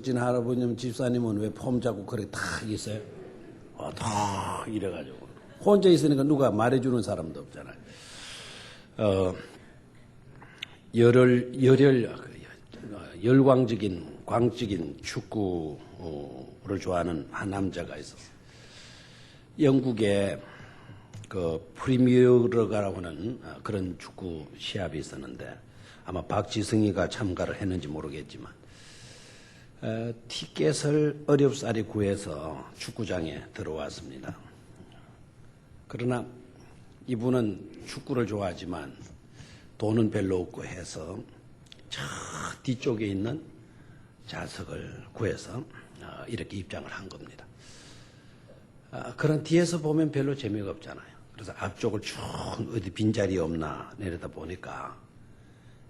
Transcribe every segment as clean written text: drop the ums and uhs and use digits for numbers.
박석진 할아버님 집사님은 왜 폼 잡고 그렇게 탁 있어요? 탁 이래가지고 혼자 있으니까 누가 말해주는 사람도 없잖아요. 열광적인 광적인 축구를 좋아하는 한 남자가 있었어요. 영국에 그 프리미어리그라고 하는 그런 축구 시합이 있었는데 아마 박지성이가 참가를 했는지 모르겠지만 티켓을 어렵사리 구해서 축구장에 들어왔습니다. 그러나 이분은 축구를 좋아하지만 돈은 별로 없고 해서 저 뒤쪽에 있는 좌석을 구해서 이렇게 입장을 한 겁니다. 그런 뒤에서 보면 별로 재미가 없잖아요. 그래서 앞쪽을 쭉 어디 빈자리 없나 내려다 보니까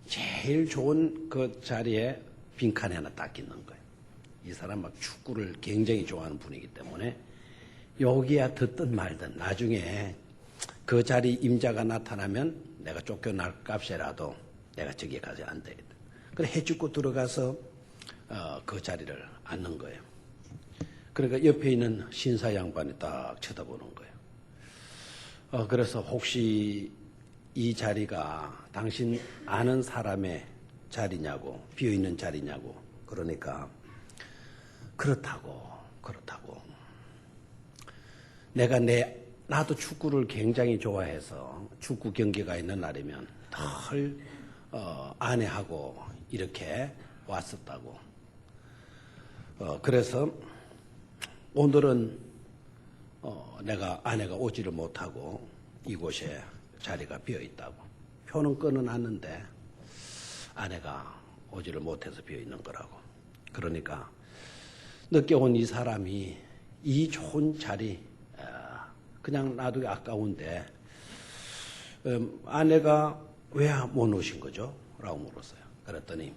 제일 좋은 그 자리에 빈칸이 하나 딱 있는 거예요. 이 사람 막 축구를 굉장히 좋아하는 분이기 때문에 여기야 듣든 말든 나중에 그 자리 임자가 나타나면 내가 쫓겨날 값이라도 내가 저기에 가지 안 되겠다. 그래 해죽고 들어가서 그 자리를 앉는 거예요. 그러니까 옆에 있는 신사 양반이 딱 쳐다보는 거예요. 그래서 혹시 이 자리가 당신 아는 사람의 자리냐고, 비어있는 자리냐고. 그러니까 그렇다고. 나도 축구를 굉장히 좋아해서 축구 경기가 있는 날이면 늘 아내하고 이렇게 왔었다고. 그래서 오늘은 아내가 오지를 못하고 이곳에 자리가 비어 있다고. 표는 끊어놨는데 아내가 오지를 못해서 비어 있는 거라고. 그러니까 늦게 온 이 사람이 이 좋은 자리 그냥 놔두기 아까운데 아내가 왜 못 오신 거죠? 라고 물었어요. 그랬더니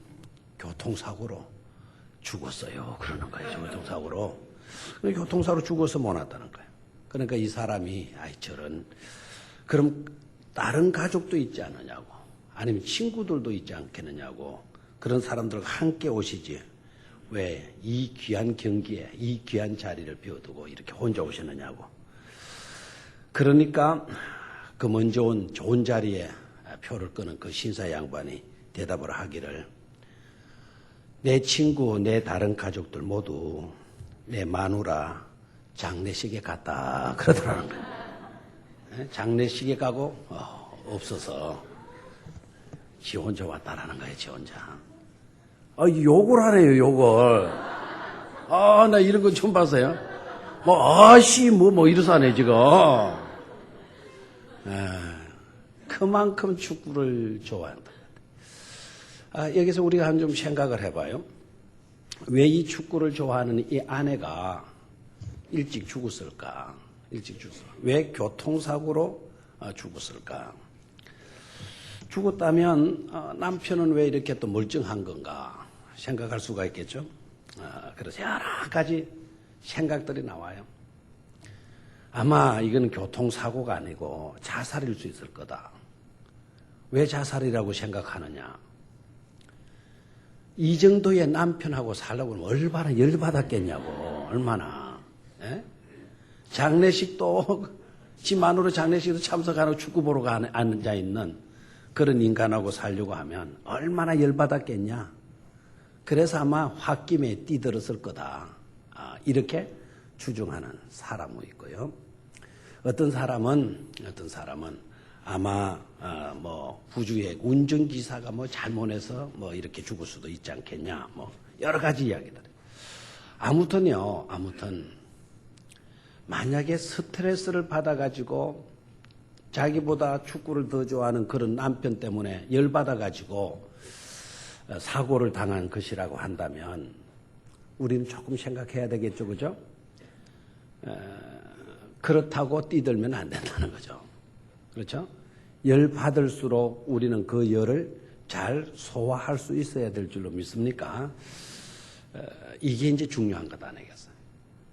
교통사고로 죽었어요. 그러는 거예요. 교통사고로. 교통사고로 죽어서 못 왔다는 거예요. 그러니까 이 사람이 그럼 다른 가족도 있지 않느냐고, 아니면 친구들도 있지 않겠느냐고, 그런 사람들과 함께 오시지 왜 이 귀한 경기에 이 귀한 자리를 비워두고 이렇게 혼자 오셨느냐고. 그러니까 그 먼저 온 좋은 자리에 표를 끄는 그 신사 양반이 대답을 하기를, 내 친구, 내 다른 가족들 모두 내 마누라 장례식에 갔다 그러더라는 거예요. 장례식에 가고 없어서 지 혼자 왔다라는 거예요. 지 혼자. 욕을 하네요. 욕을. 나 이런 거 처음 봤어요. 이래서 하네 지금. 그만큼 축구를 좋아한다. 여기서 우리가 한 좀 생각을 해봐요. 왜 이 축구를 좋아하는 이 아내가 일찍 죽었을까? 왜 교통사고로 죽었을까? 죽었다면 남편은 왜 이렇게 또 멀쩡한 건가 생각할 수가 있겠죠. 그래서 여러 가지 생각들이 나와요. 아마 이건 교통사고가 아니고 자살일 수 있을 거다. 왜 자살이라고 생각하느냐? 이 정도의 남편하고 살라고 하면 얼마나 열받았겠냐고. 얼마나. 장례식도 지 마누라 장례식에도 참석하고 축구 보러 앉아있는 그런 인간하고 살려고 하면 얼마나 열받았겠냐. 그래서 아마 홧김에 뛰들었을 거다. 이렇게 추정하는 사람도 있고요. 어떤 사람은 아마 부주의 운전기사가 잘못해서 이렇게 죽을 수도 있지 않겠냐. 여러 가지 이야기들. 아무튼 만약에 스트레스를 받아가지고 자기보다 축구를 더 좋아하는 그런 남편 때문에 열받아가지고 사고를 당한 것이라고 한다면 우리는 조금 생각해야 되겠죠. 그죠? 그렇다고 뛰들면 안 된다는 거죠. 그렇죠? 열 받을수록 우리는 그 열을 잘 소화할 수 있어야 될 줄로 믿습니까? 이게 이제 중요한 것 아니겠어요?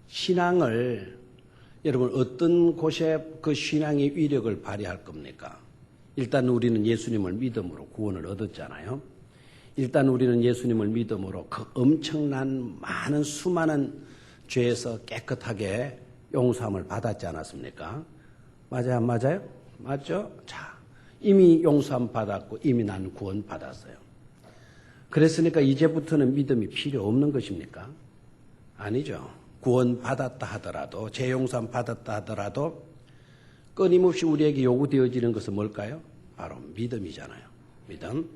신앙을 여러분 어떤 곳에 그 신앙의 위력을 발휘할 겁니까? 일단 우리는 예수님을 믿음으로 구원을 얻었잖아요. 일단 우리는 예수님을 믿음으로 그 엄청난 많은 수많은 죄에서 깨끗하게 용서함을 받았지 않았습니까? 맞아요, 안 맞아요? 맞죠? 자, 이미 용서함 받았고 이미 나는 구원 받았어요. 그랬으니까 이제부터는 믿음이 필요 없는 것입니까? 아니죠. 구원 받았다 하더라도, 재용서함 받았다 하더라도 끊임없이 우리에게 요구되어지는 것은 뭘까요? 바로 믿음이잖아요. 믿음.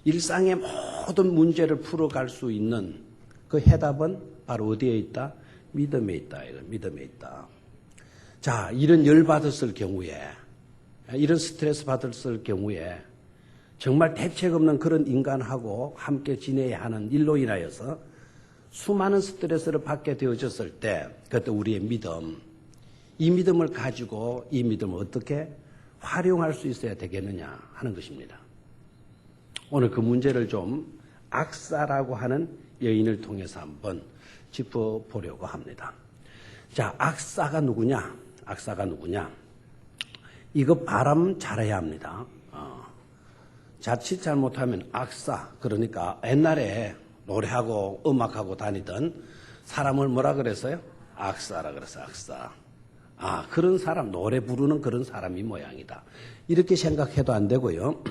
일상의 모든 문제를 풀어갈 수 있는 그 해답은 바로 어디에 있다? 믿음에 있다. 믿음에 있다. 자, 이런 열 받았을 경우에, 이런 스트레스 받았을 경우에 정말 대책 없는 그런 인간하고 함께 지내야 하는 일로 인하여서 수많은 스트레스를 받게 되어졌을 때 그때 우리의 믿음, 이 믿음을 가지고 이 믿음을 어떻게 활용할 수 있어야 되겠느냐 하는 것입니다. 오늘 그 문제를 좀 악사라고 하는 여인을 통해서 한번 짚어보려고 합니다. 자, 악사가 누구냐? 악사가 누구냐? 이거 발음 잘해야 합니다. 자칫 잘못하면 악사, 그러니까 옛날에 노래하고 음악하고 다니던 사람을 뭐라 그랬어요? 악사라 그랬어요. 악사. 아, 그런 사람, 노래 부르는 그런 사람이 모양이다. 이렇게 생각해도 안 되고요.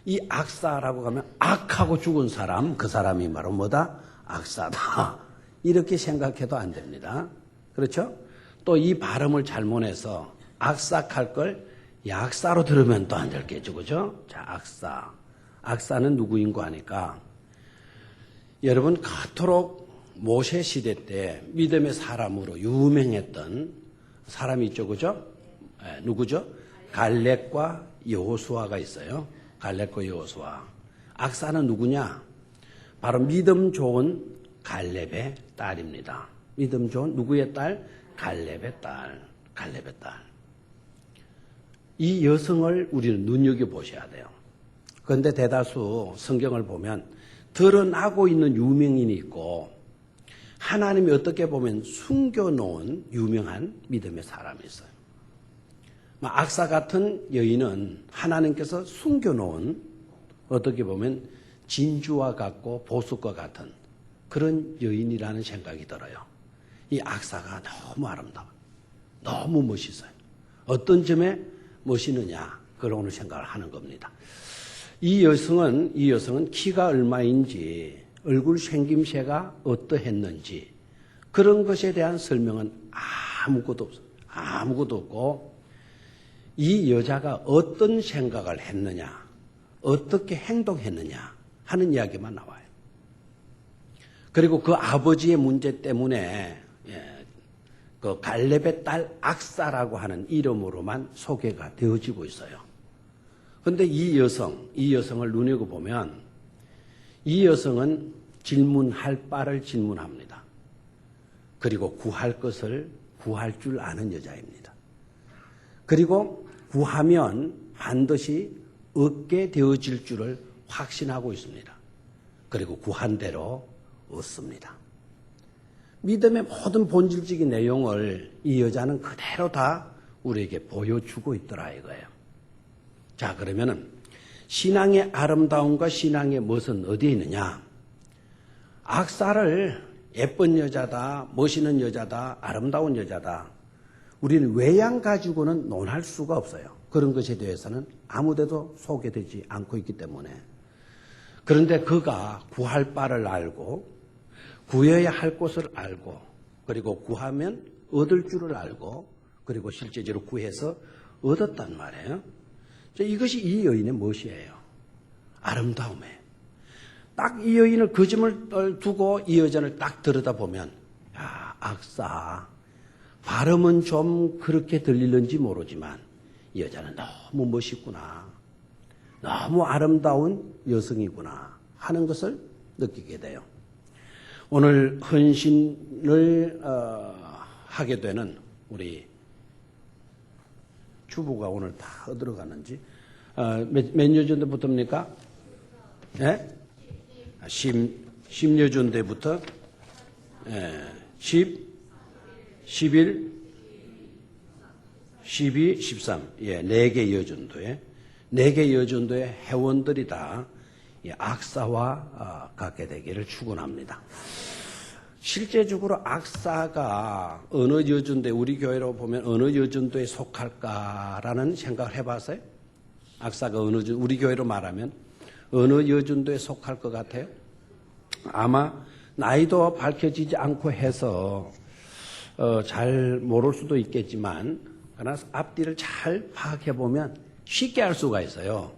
이 악사라고 하면 악하고 죽은 사람, 그 사람이 바로 뭐다? 악사다. 이렇게 생각해도 안 됩니다. 그렇죠? 또 이 발음을 잘못해서 악삭할 걸 약사로 들으면 또 안 될겠죠. 그죠? 자, 악사. 악사는 누구인고 하니까 여러분 그토록 모세 시대 때 믿음의 사람으로 유명했던 사람이 있죠. 그죠? 누구죠? 갈렙과 여호수아가 있어요. 갈렙과 여호수아. 악사는 누구냐? 바로 믿음 좋은 갈렙의 딸입니다. 믿음 좋은 누구의 딸? 갈렙의 딸. 갈렙의 딸. 이 여성을 우리는 눈여겨보셔야 돼요. 그런데 대다수 성경을 보면 드러나고 있는 유명인이 있고 하나님이 어떻게 보면 숨겨놓은 유명한 믿음의 사람이 있어요. 악사 같은 여인은 하나님께서 숨겨놓은 어떻게 보면 진주와 같고 보석과 같은 그런 여인이라는 생각이 들어요. 이 악사가 너무 아름다워요. 너무 멋있어요. 어떤 점에 멋있느냐? 그걸 오늘 생각을 하는 겁니다. 이 여성은 키가 얼마인지, 얼굴 생김새가 어떠했는지, 그런 것에 대한 설명은 아무것도 없어요. 아무것도 없고, 이 여자가 어떤 생각을 했느냐, 어떻게 행동했느냐 하는 이야기만 나와요. 그리고 그 아버지의 문제 때문에 그 갈렙의 딸 악사라고 하는 이름으로만 소개가 되어지고 있어요. 그런데 이 여성을 눈여겨보면 이 여성은 질문할 바를 질문합니다. 그리고 구할 것을 구할 줄 아는 여자입니다. 그리고 구하면 반드시 얻게 되어질 줄을 확신하고 있습니다. 그리고 구한 대로 얻습니다. 믿음의 모든 본질적인 내용을 이 여자는 그대로 다 우리에게 보여주고 있더라 이거예요. 자, 그러면은 신앙의 아름다움과 신앙의 멋은 어디에 있느냐? 악사를 예쁜 여자다, 멋있는 여자다, 아름다운 여자다. 우리는 외양 가지고는 논할 수가 없어요. 그런 것에 대해서는 아무데도 소개되지 않고 있기 때문에. 그런데 그가 구할 바를 알고 구해야 할 곳을 알고 그리고 구하면 얻을 줄을 알고 그리고 실제적으로 구해서 얻었단 말이에요. 이것이 이 여인의 멋이에요. 아름다움에. 딱 이 여인을 그 점을 두고 이 여자를 딱 들여다보면 야, 악사. 발음은 좀 그렇게 들리는지 모르지만 이 여자는 너무 멋있구나. 너무 아름다운 여성이구나 하는 것을 느끼게 돼요. 오늘 헌신을 하게 되는 우리 주부가 오늘 다 어디로 가는지 몇 년 전부터입니까? 네? 10여 전대부터 10, 11, 12, 13 4개 여전도에 4개 여전도의 회원들이 다 이 악사와 갖게 되기를 축원합니다. 실제적으로 악사가 어느 여준대, 우리 교회로 보면 어느 여준도에 속할까라는 생각을 해봤어요? 악사가 우리 교회로 말하면 어느 여준도에 속할 것 같아요? 아마 나이도 밝혀지지 않고 해서 잘 모를 수도 있겠지만, 그러나 앞뒤를 잘 파악해보면 쉽게 알 수가 있어요.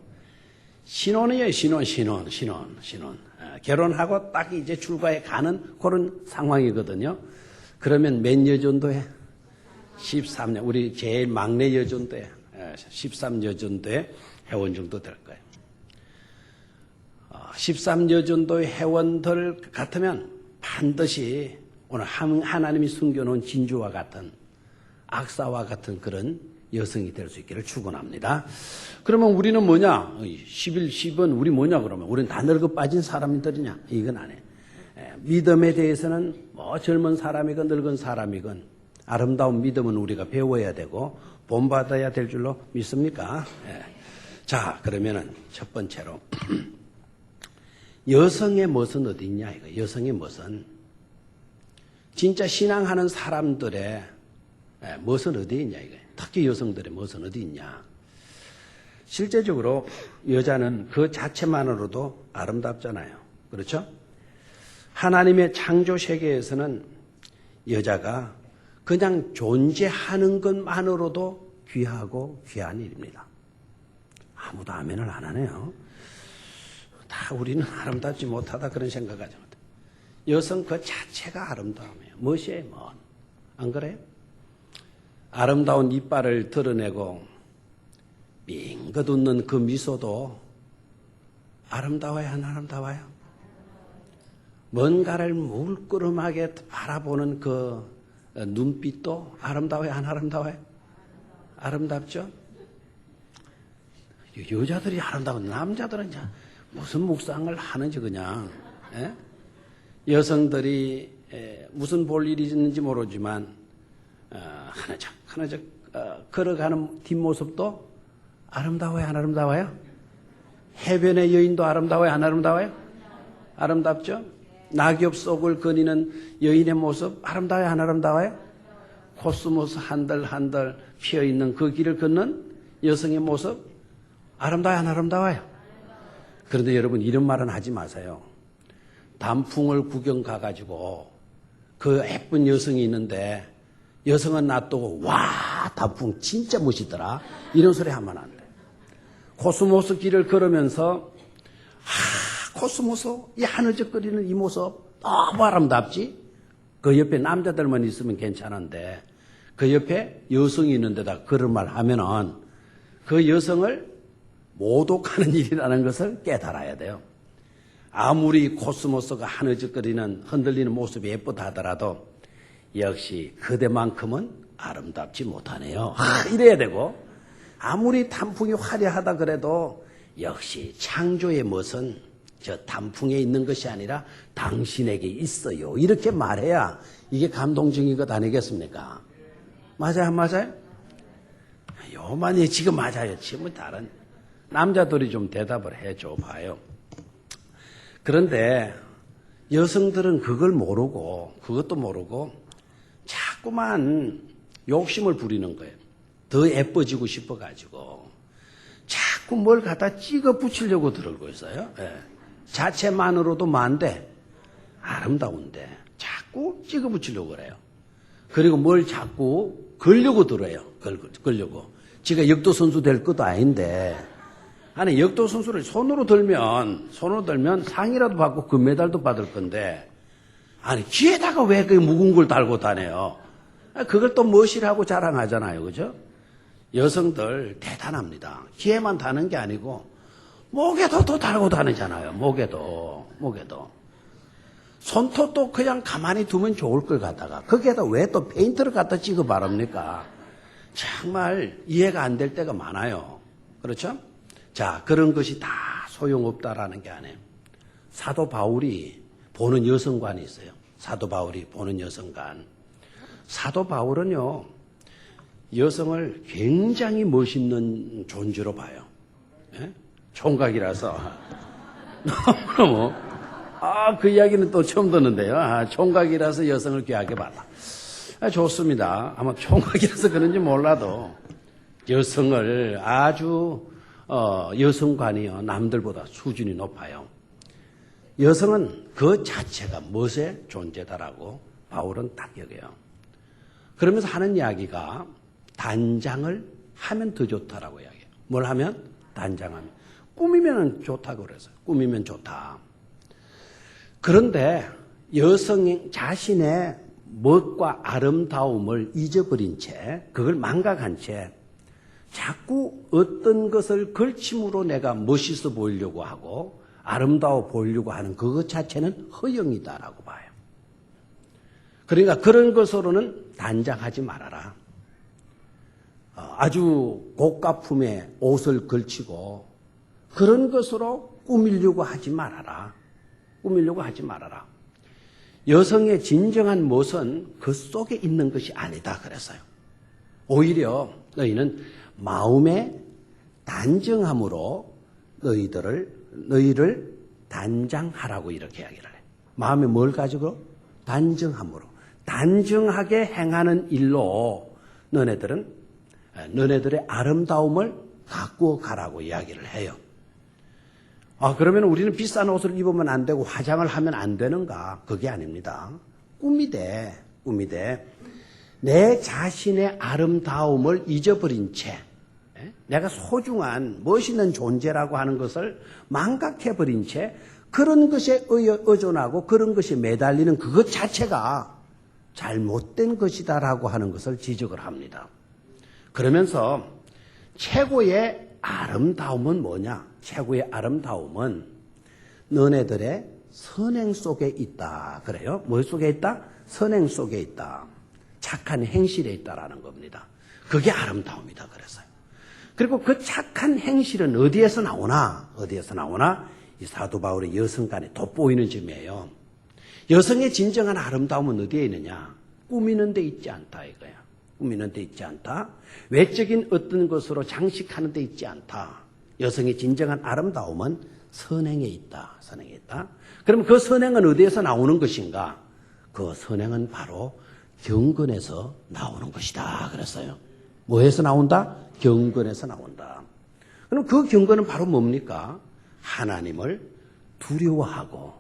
신혼이에요, 신혼. 결혼하고 딱 이제 출가에 가는 그런 상황이거든요. 그러면 몇 여전도에? 13년. 우리 제일 막내 여전도에 13여전도의 회원 정도 될 거예요. 13여전도의 회원들 같으면 반드시 오늘 하나님이 숨겨놓은 진주와 같은 악사와 같은 그런 여성이 될 수 있기를 축원합니다. 그러면 우리는 뭐냐? 11, 10은 우리 뭐냐 그러면? 우리는 다 늙어 빠진 사람들이냐? 이건 안 해. 믿음에 대해서는 뭐 젊은 사람이건 늙은 사람이건 아름다운 믿음은 우리가 배워야 되고 본받아야 될 줄로 믿습니까? 자, 그러면은 첫 번째로 여성의 멋은 어디 있냐 이거. 여성의 멋은 진짜 신앙하는 사람들의 멋은 어디 있냐 이거. 특히 여성들의 멋은 어디 있냐. 실제적으로 여자는 그 자체만으로도 아름답잖아요. 그렇죠? 하나님의 창조 세계에서는 여자가 그냥 존재하는 것만으로도 귀하고 귀한 일입니다. 아무도 아멘을 안 하네요. 다 우리는 아름답지 못하다 그런 생각하지 못해. 여성 그 자체가 아름다움이에요. 멋이에요, 멋. 안 그래요? 아름다운 이빨을 드러내고 빙긋 웃는 그 미소도 아름다워요, 안 아름다워요? 뭔가를 물끄러하게 바라보는 그 눈빛도 아름다워요, 안 아름다워요? 아름답죠? 여자들이 아름다운 남자들은 이제 무슨 묵상을 하는지 그냥 여성들이 무슨 볼 일이 있는지 모르지만 하나적 걸어가는 뒷모습도 아름다워요, 안 아름다워요? 해변의 여인도 아름다워요, 안 아름다워요? 아름답죠? 낙엽 속을 거니는 여인의 모습 아름다워요, 안 아름다워요? 코스모스 한들 피어있는 그 길을 걷는 여성의 모습 아름다워요, 안 아름다워요? 그런데 여러분 이런 말은 하지 마세요. 단풍을 구경 가가지고 그 예쁜 여성이 있는데 여성은 놔두고 와 단풍 진짜 멋있더라 이런 소리 하면 안 돼. 코스모스 길을 걸으면서 코스모스 이 하늘적거리는 이 모습 너무 아름답지. 그 옆에 남자들만 있으면 괜찮은데 그 옆에 여성이 있는데다 그런 말 하면은 그 여성을 모독하는 일이라는 것을 깨달아야 돼요. 아무리 코스모스가 하늘적거리는 흔들리는 모습이 예쁘다 하더라도 역시 그대만큼은 아름답지 못하네요. 이래야 되고 아무리 단풍이 화려하다 그래도 역시 창조의 멋은 저 단풍에 있는 것이 아니라 당신에게 있어요. 이렇게 말해야 이게 감동적인 것 아니겠습니까? 맞아요, 안 맞아요? 요만이 지금 맞아요. 지금 다른 남자들이 좀 대답을 해줘 봐요. 그런데 여성들은 그걸 모르고 그것도 모르고 자꾸만 욕심을 부리는 거예요. 더 예뻐지고 싶어가지고 자꾸 뭘 갖다 찍어 붙이려고 들고 있어요. 자체만으로도 만데 아름다운데 자꾸 찍어 붙이려고 그래요. 그리고 뭘 자꾸 걸려고 들어요. 걸려고. 지가 역도선수 될 것도 아닌데 아니 역도선수를 손으로 들면 상이라도 받고 금메달도 받을 건데 아니 귀에다가 왜 그 묵은 걸 달고 다녀요. 그걸 또 멋이라고 자랑하잖아요. 그죠? 여성들 대단합니다. 귀에만 다는 게 아니고 목에도 또 달고 다니잖아요. 목에도. 손톱도 그냥 가만히 두면 좋을 걸 갖다가 거기에다 왜 또 페인트를 갖다 찍어 바릅니까? 정말 이해가 안 될 때가 많아요. 그렇죠? 자, 그런 것이 다 소용없다라는 게 아니에요. 사도 바울이 보는 여성관이 있어요. 사도 바울이 보는 여성관. 사도 바울은요, 여성을 굉장히 멋있는 존재로 봐요. 총각이라서. 너무 그 이야기는 또 처음 듣는데요. 총각이라서 여성을 귀하게 봐라. 좋습니다. 아마 총각이라서 그런지 몰라도 여성을 아주 여성관이요 남들보다 수준이 높아요. 여성은 그 자체가 멋의 존재다라고 바울은 딱 여겨요. 그러면서 하는 이야기가 단장을 하면 더 좋다라고 이야기해요. 뭘 하면? 단장하면. 꾸미면 좋다고 그래서요. 꾸미면 좋다. 그런데 여성 자신의 멋과 아름다움을 잊어버린 채, 그걸 망각한 채 자꾸 어떤 것을 걸침으로 내가 멋있어 보이려고 하고 아름다워 보이려고 하는 그것 자체는 허영이다라고 봐요. 그러니까 그런 것으로는 단장하지 말아라. 아주 고가품의 옷을 걸치고 그런 것으로 꾸미려고 하지 말아라. 꾸미려고 하지 말아라. 여성의 진정한 멋은 그 속에 있는 것이 아니다 그랬어요. 오히려 너희는 마음의 단정함으로 너희를 단장하라고 이렇게 이야기를 해. 마음에 뭘 가지고? 단정함으로. 단정하게 행하는 일로 너네들의 아름다움을 가꾸어 가라고 이야기를 해요. 그러면 우리는 비싼 옷을 입으면 안 되고 화장을 하면 안 되는가? 그게 아닙니다. 꿈이되 내 자신의 아름다움을 잊어버린 채 내가 소중한 멋있는 존재라고 하는 것을 망각해버린 채 그런 것에 의존하고 그런 것에 매달리는 그것 자체가 잘못된 것이다라고 하는 것을 지적을 합니다. 그러면서 최고의 아름다움은 뭐냐? 최고의 아름다움은 너네들의 선행 속에 있다. 그래요? 뭐 속에 있다? 선행 속에 있다. 착한 행실에 있다라는 겁니다. 그게 아름다움이다 그래서요. 그리고 그 착한 행실은 어디에서 나오나? 이 사도 바울의 여성간에 돋보이는 점이에요. 여성의 진정한 아름다움은 어디에 있느냐? 꾸미는 데 있지 않다 이거야. 꾸미는 데 있지 않다. 외적인 어떤 것으로 장식하는 데 있지 않다. 여성의 진정한 아름다움은 선행에 있다. 선행에 있다. 그럼 그 선행은 어디에서 나오는 것인가? 그 선행은 바로 경건에서 나오는 것이다. 그랬어요. 뭐에서 나온다? 경건에서 나온다. 그럼 그 경건은 바로 뭡니까? 하나님을 두려워하고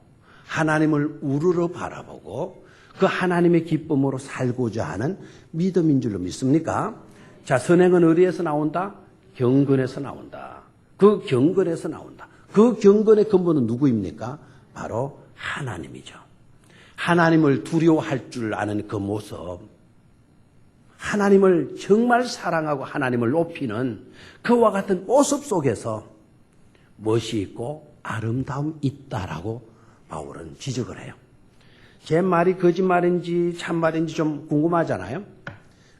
하나님을 우러러 바라보고 그 하나님의 기쁨으로 살고자 하는 믿음인 줄로 믿습니까? 자, 선행은 어디에서 나온다? 경건에서 나온다. 그 경건에서 나온다. 그 경건의 근본은 누구입니까? 바로 하나님이죠. 하나님을 두려워할 줄 아는 그 모습, 하나님을 정말 사랑하고 하나님을 높이는 그와 같은 모습 속에서 멋이 있고 아름다움이 있다라고 바울은 지적을 해요. 제 말이 거짓말인지 참말인지 좀 궁금하잖아요.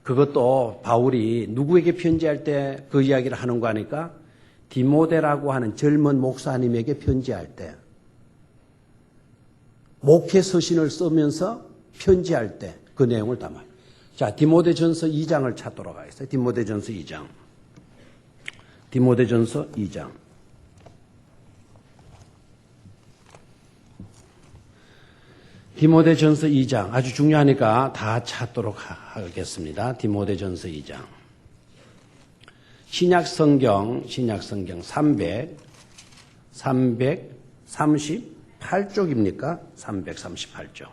그것도 바울이 누구에게 편지할 때 그 이야기를 하는 거 아니까? 디모데라고 하는 젊은 목사님에게 편지할 때, 목회 서신을 쓰면서 편지할 때 그 내용을 담아요. 자, 디모데전서 2장을 찾도록 하겠어요. 디모데전서 2장. 디모데전서 2장. 디모데전서 2장. 아주 중요하니까 다 찾도록 하겠습니다. 디모데전서 2장. 신약성경 338쪽입니까? 338쪽.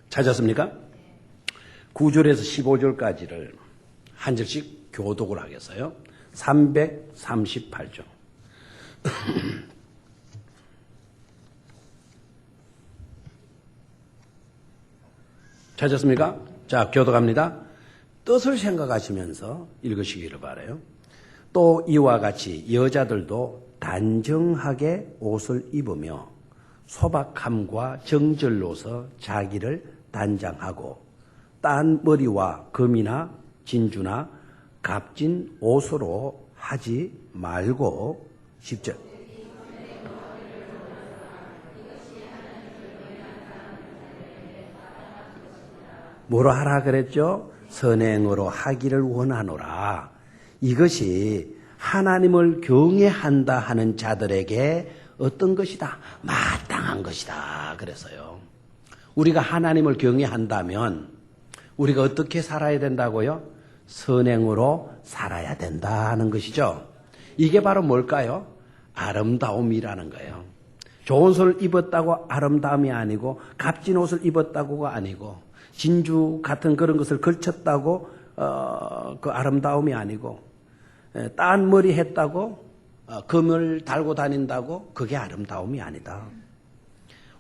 찾았습니까? 9절에서 15절까지를 한 절씩 교독을 하겠어요. 338쪽. 찾았습니까? 자, 교독합니다. 뜻을 생각하시면서 읽으시기를 바라요. 또 이와 같이 여자들도 단정하게 옷을 입으며 소박함과 정절로서 자기를 단장하고 딴 머리와 금이나 진주나 값진 옷으로 하지 말고 10절. 뭐로 하라 그랬죠? 선행으로 하기를 원하노라. 이것이 하나님을 경외한다 하는 자들에게 어떤 것이다? 마땅한 것이다. 그래서요. 우리가 하나님을 경외한다면 우리가 어떻게 살아야 된다고요? 선행으로 살아야 된다는 것이죠. 이게 바로 뭘까요? 아름다움이라는 거예요. 좋은 옷을 입었다고 아름다움이 아니고 값진 옷을 입었다고가 아니고 진주 같은 그런 것을 걸쳤다고 그 아름다움이 아니고 딴 머리 했다고 금을 달고 다닌다고 그게 아름다움이 아니다.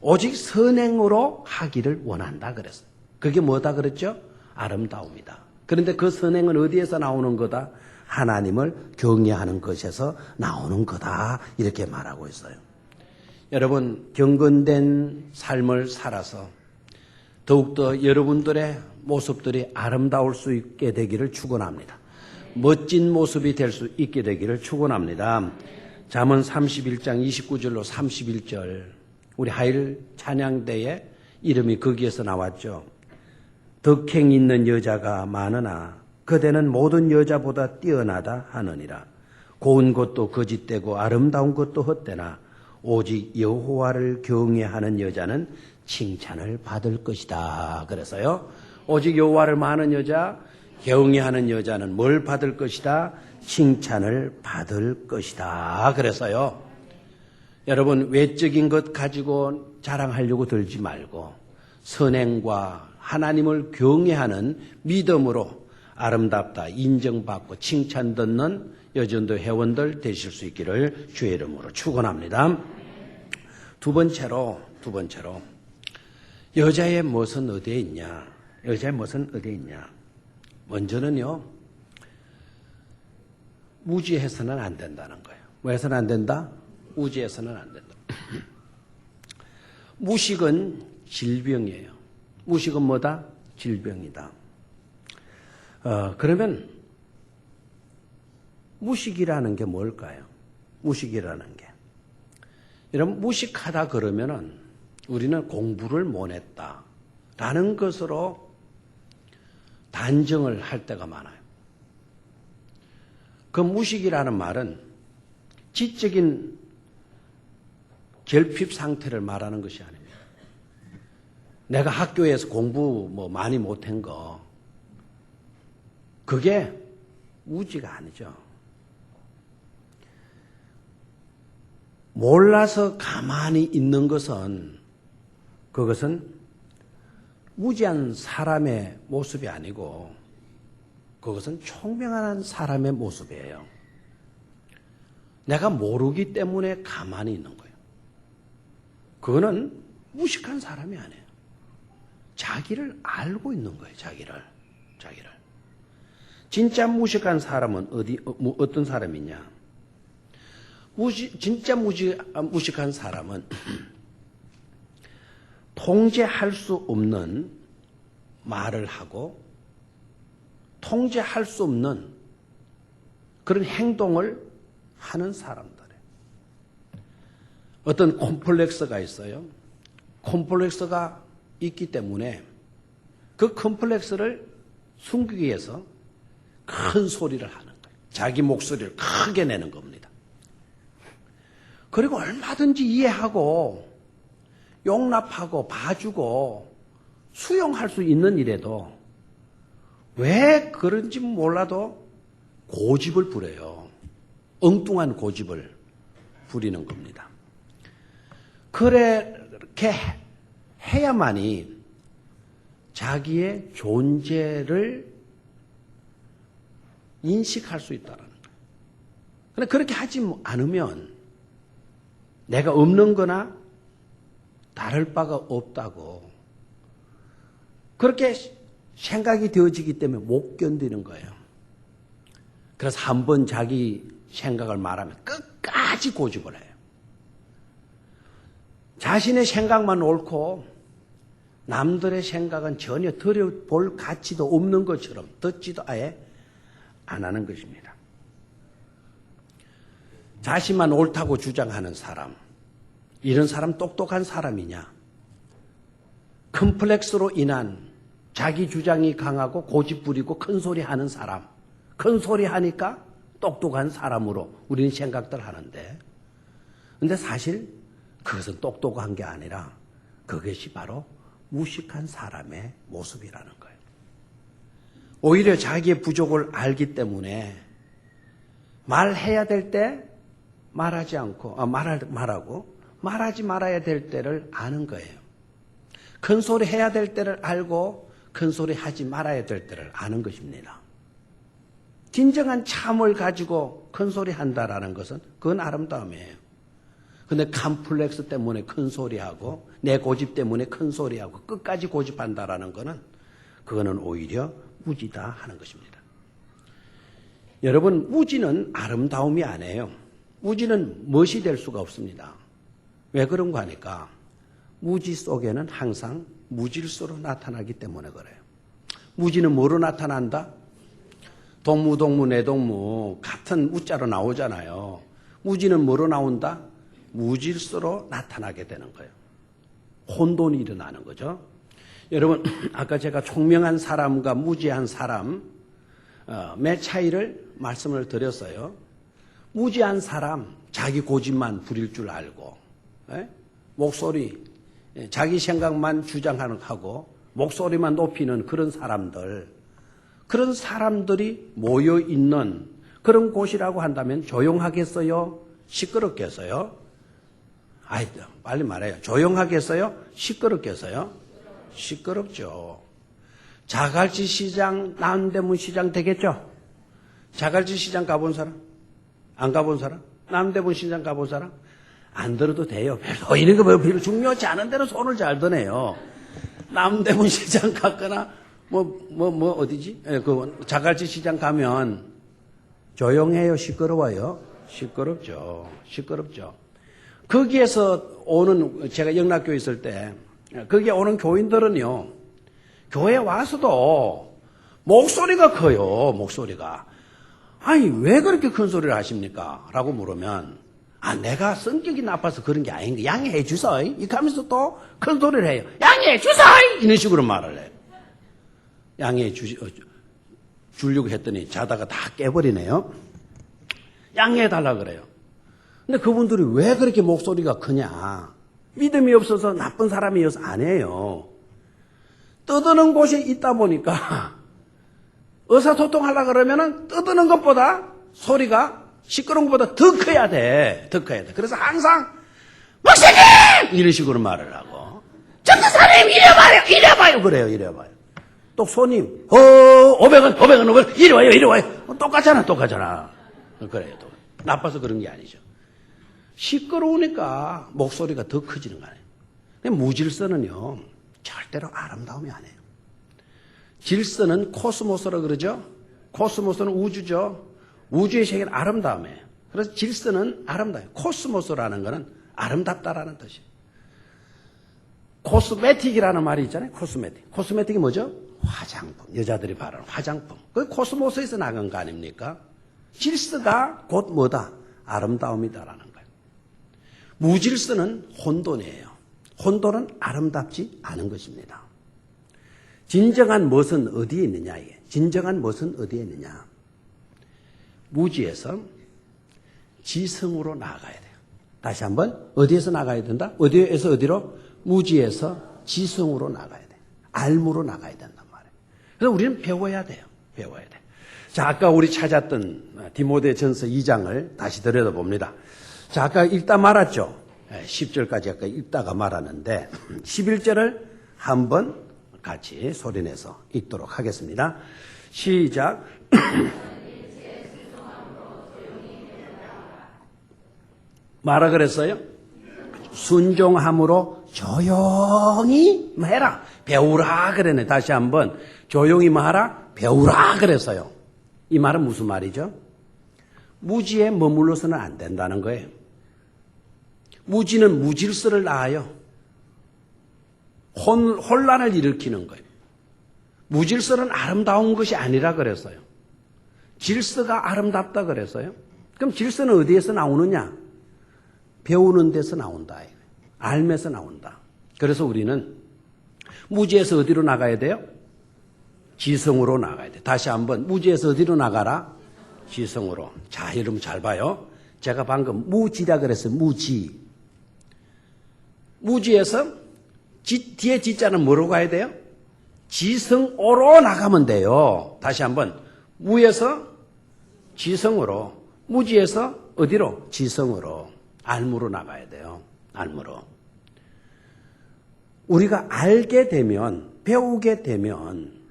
오직 선행으로 하기를 원한다 그랬어요. 그게 뭐다 그랬죠? 아름다움이다. 그런데 그 선행은 어디에서 나오는 거다? 하나님을 경외하는 것에서 나오는 거다. 이렇게 말하고 있어요. 여러분, 경건된 삶을 살아서 더욱더 여러분들의 모습들이 아름다울 수 있게 되기를 축원합니다. 멋진 모습이 될 수 있게 되기를 축원합니다. 잠언 31장 29절로 31절 우리 하일 찬양대에 이름이 거기에서 나왔죠. 덕행 있는 여자가 많으나 그대는 모든 여자보다 뛰어나다 하느니라. 고운 것도 거짓되고 아름다운 것도 헛되나 오직 여호와를 경외하는 여자는 칭찬을 받을 것이다. 그래서요. 오직 여호와를 많은 여자, 경외하는 여자는 뭘 받을 것이다? 칭찬을 받을 것이다. 그래서요. 여러분 외적인 것 가지고 자랑하려고 들지 말고 선행과 하나님을 경외하는 믿음으로 아름답다 인정받고 칭찬 듣는 여전도 회원들 되실 수 있기를 주의 이름으로 축원합니다. 두 번째로 여자의 멋은 어디에 있냐? 여자의 멋은 어디에 있냐? 먼저는요. 무지해서는 안 된다는 거예요. 뭐 해서는 안 된다? 무지해서는 안 된다. 무식은 질병이에요. 무식은 뭐다? 질병이다. 그러면 무식이라는 게 뭘까요? 무식이라는 게. 여러분 무식하다 그러면은 우리는 공부를 못했다라는 것으로 단정을 할 때가 많아요. 그 무식이라는 말은 지적인 결핍 상태를 말하는 것이 아닙니다. 내가 학교에서 공부 많이 못한 거 그게 무지가 아니죠. 몰라서 가만히 있는 것은 그것은 무지한 사람의 모습이 아니고 그것은 총명한 사람의 모습이에요. 내가 모르기 때문에 가만히 있는 거예요. 그거는 무식한 사람이 아니에요. 자기를 알고 있는 거예요. 자기를. 진짜 무식한 사람은 어떤 사람이냐? 진짜 무식한 사람은 통제할 수 없는 말을 하고 통제할 수 없는 그런 행동을 하는 사람들이에요. 어떤 콤플렉스가 있어요. 콤플렉스가 있기 때문에 그 콤플렉스를 숨기기 위해서 큰 소리를 하는 거예요. 자기 목소리를 크게 내는 겁니다. 그리고 얼마든지 이해하고 용납하고 봐주고 수용할 수 있는 일에도 왜 그런지 몰라도 고집을 부려요. 엉뚱한 고집을 부리는 겁니다. 그렇게 해야만이 자기의 존재를 인식할 수 있다는 거예요. 그런데 그렇게 하지 않으면 내가 없는 거나 다를 바가 없다고 그렇게 생각이 되어지기 때문에 못 견디는 거예요. 그래서 한번 자기 생각을 말하면 끝까지 고집을 해요. 자신의 생각만 옳고 남들의 생각은 전혀 들여볼 가치도 없는 것처럼 듣지도 아예 안 하는 것입니다. 자신만 옳다고 주장하는 사람, 이런 사람 똑똑한 사람이냐? 컴플렉스로 인한 자기 주장이 강하고 고집 부리고 큰 소리 하는 사람. 큰 소리 하니까 똑똑한 사람으로 우리는 생각들 하는데, 근데 사실 그것은 똑똑한 게 아니라 그것이 바로 무식한 사람의 모습이라는 거예요. 오히려 자기의 부족을 알기 때문에 말해야 될 때 말하지 않고, 말하고 말하지 말아야 될 때를 아는 거예요. 큰 소리 해야 될 때를 알고 큰 소리 하지 말아야 될 때를 아는 것입니다. 진정한 참을 가지고 큰 소리 한다라는 것은 그건 아름다움이에요. 근데 컴플렉스 때문에 큰 소리하고 내 고집 때문에 큰 소리하고 끝까지 고집한다라는 것은 그거는 오히려 무지다 하는 것입니다. 여러분, 무지는 아름다움이 아니에요. 무지는 멋이 될 수가 없습니다. 왜 그런가 하니까 무지 속에는 항상 무질서로 나타나기 때문에 그래요. 무지는 뭐로 나타난다? 동무, 내동무 같은 무자로 나오잖아요. 무지는 뭐로 나온다? 무질서로 나타나게 되는 거예요. 혼돈이 일어나는 거죠. 여러분, 아까 제가 총명한 사람과 무지한 사람의 차이를 말씀을 드렸어요. 무지한 사람, 자기 고집만 부릴 줄 알고, 목소리, 자기 생각만 주장하고 목소리만 높이는 그런 사람들이 모여 있는 그런 곳이라고 한다면 조용하겠어요? 시끄럽겠어요? 빨리 말해요. 조용하겠어요? 시끄럽겠어요? 시끄럽죠. 자갈치 시장, 남대문 시장 되겠죠? 자갈치 시장 가본 사람? 안 가본 사람? 남대문 시장 가본 사람? 안 들어도 돼요. 별로 이런 거 별로 중요하지 않은 데는 손을 잘 드네요. 남대문 시장 갔거나 어디지? 그 자갈치 시장 가면 조용해요, 시끄러워요? 시끄럽죠. 거기에서 오는, 제가 영락교회 있을 때 거기에 오는 교인들은요, 교회에 와서도 목소리가 커요. 목소리가. 아니 왜 그렇게 큰 소리를 하십니까? 라고 물으면 내가 성격이 나빠서 그런 게 아닌가. 양해해 주소이. 이렇게 하면서 또 큰 소리를 해요. 양해해 주소이. 이런 식으로 말을 해요. 양해해 주려고 했더니 자다가 다 깨버리네요. 양해해 달라 그래요. 근데 그분들이 왜 그렇게 목소리가 크냐. 믿음이 없어서 나쁜 사람이어서 아니에요. 떠드는 곳에 있다 보니까 의사소통하려고 그러면은 떠드는 것보다 소리가 시끄러운 것보다 더 커야 돼. 그래서 항상 목사님! 이런 식으로 말을 하고 전도사님 이래봐요. 그래요. 또 손님 500원 이리 와요. 똑같잖아. 그래요. 또 나빠서 그런 게 아니죠. 시끄러우니까 목소리가 더 커지는 거 아니에요. 근데 무질서는요 절대로 아름다움이 아니에요. 질서는 코스모스라고 그러죠. 코스모스는 우주죠. 우주의 세계는 아름다움이에요. 그래서 질서는 아름다워요. 코스모스라는 것은 아름답다라는 뜻이에요. 코스메틱이라는 말이 있잖아요. 코스메틱이 뭐죠? 화장품. 여자들이 바르는 화장품. 그게 코스모스에서 나간 거 아닙니까? 질서가 곧 뭐다? 아름다움이다라는 거예요. 무질서는 혼돈이에요. 혼돈은 아름답지 않은 것입니다. 진정한 멋은 어디에 있느냐 이게. 진정한 멋은 어디에 있느냐. 무지에서 지성으로 나아가야 돼요. 다시 한번 어디에서 나가야 된다? 어디에서 어디로? 무지에서 지성으로 나가야 돼요. 알무로 나가야 된단 말이에요. 그래서 우리는 배워야 돼요. 자, 아까 우리 찾았던 디모데전서 2장을 다시 들여다봅니다. 자, 아까 읽다 말았죠. 10절까지 아까 읽다가 말았는데 11절을 한번 같이 소리내서 읽도록 하겠습니다. 시작. 뭐라 그랬어요? 순종함으로 조용히 해라. 배우라 그러네. 다시 한번 조용히 하라. 배우라 그랬어요. 이 말은 무슨 말이죠? 무지에 머물러서는 안 된다는 거예요. 무지는 무질서를 낳아요. 혼란을 일으키는 거예요. 무질서는 아름다운 것이 아니라 그랬어요. 질서가 아름답다 그랬어요. 그럼 질서는 어디에서 나오느냐? 배우는 데서 나온다. 알면서 나온다. 그래서 우리는 무지에서 어디로 나가야 돼요? 지성으로 나가야 돼. 다시 한번 무지에서 어디로 나가라? 지성으로. 자, 여러분 잘 봐요. 제가 방금 무지라 그랬어요. 무지. 무지에서 뒤에 지자는 뭐로 가야 돼요? 지성오로 나가면 돼요. 다시 한번 무에서 지성으로, 무지에서 어디로? 지성으로. 알무로 나가야 돼요. 알무로. 우리가 알게 되면, 배우게 되면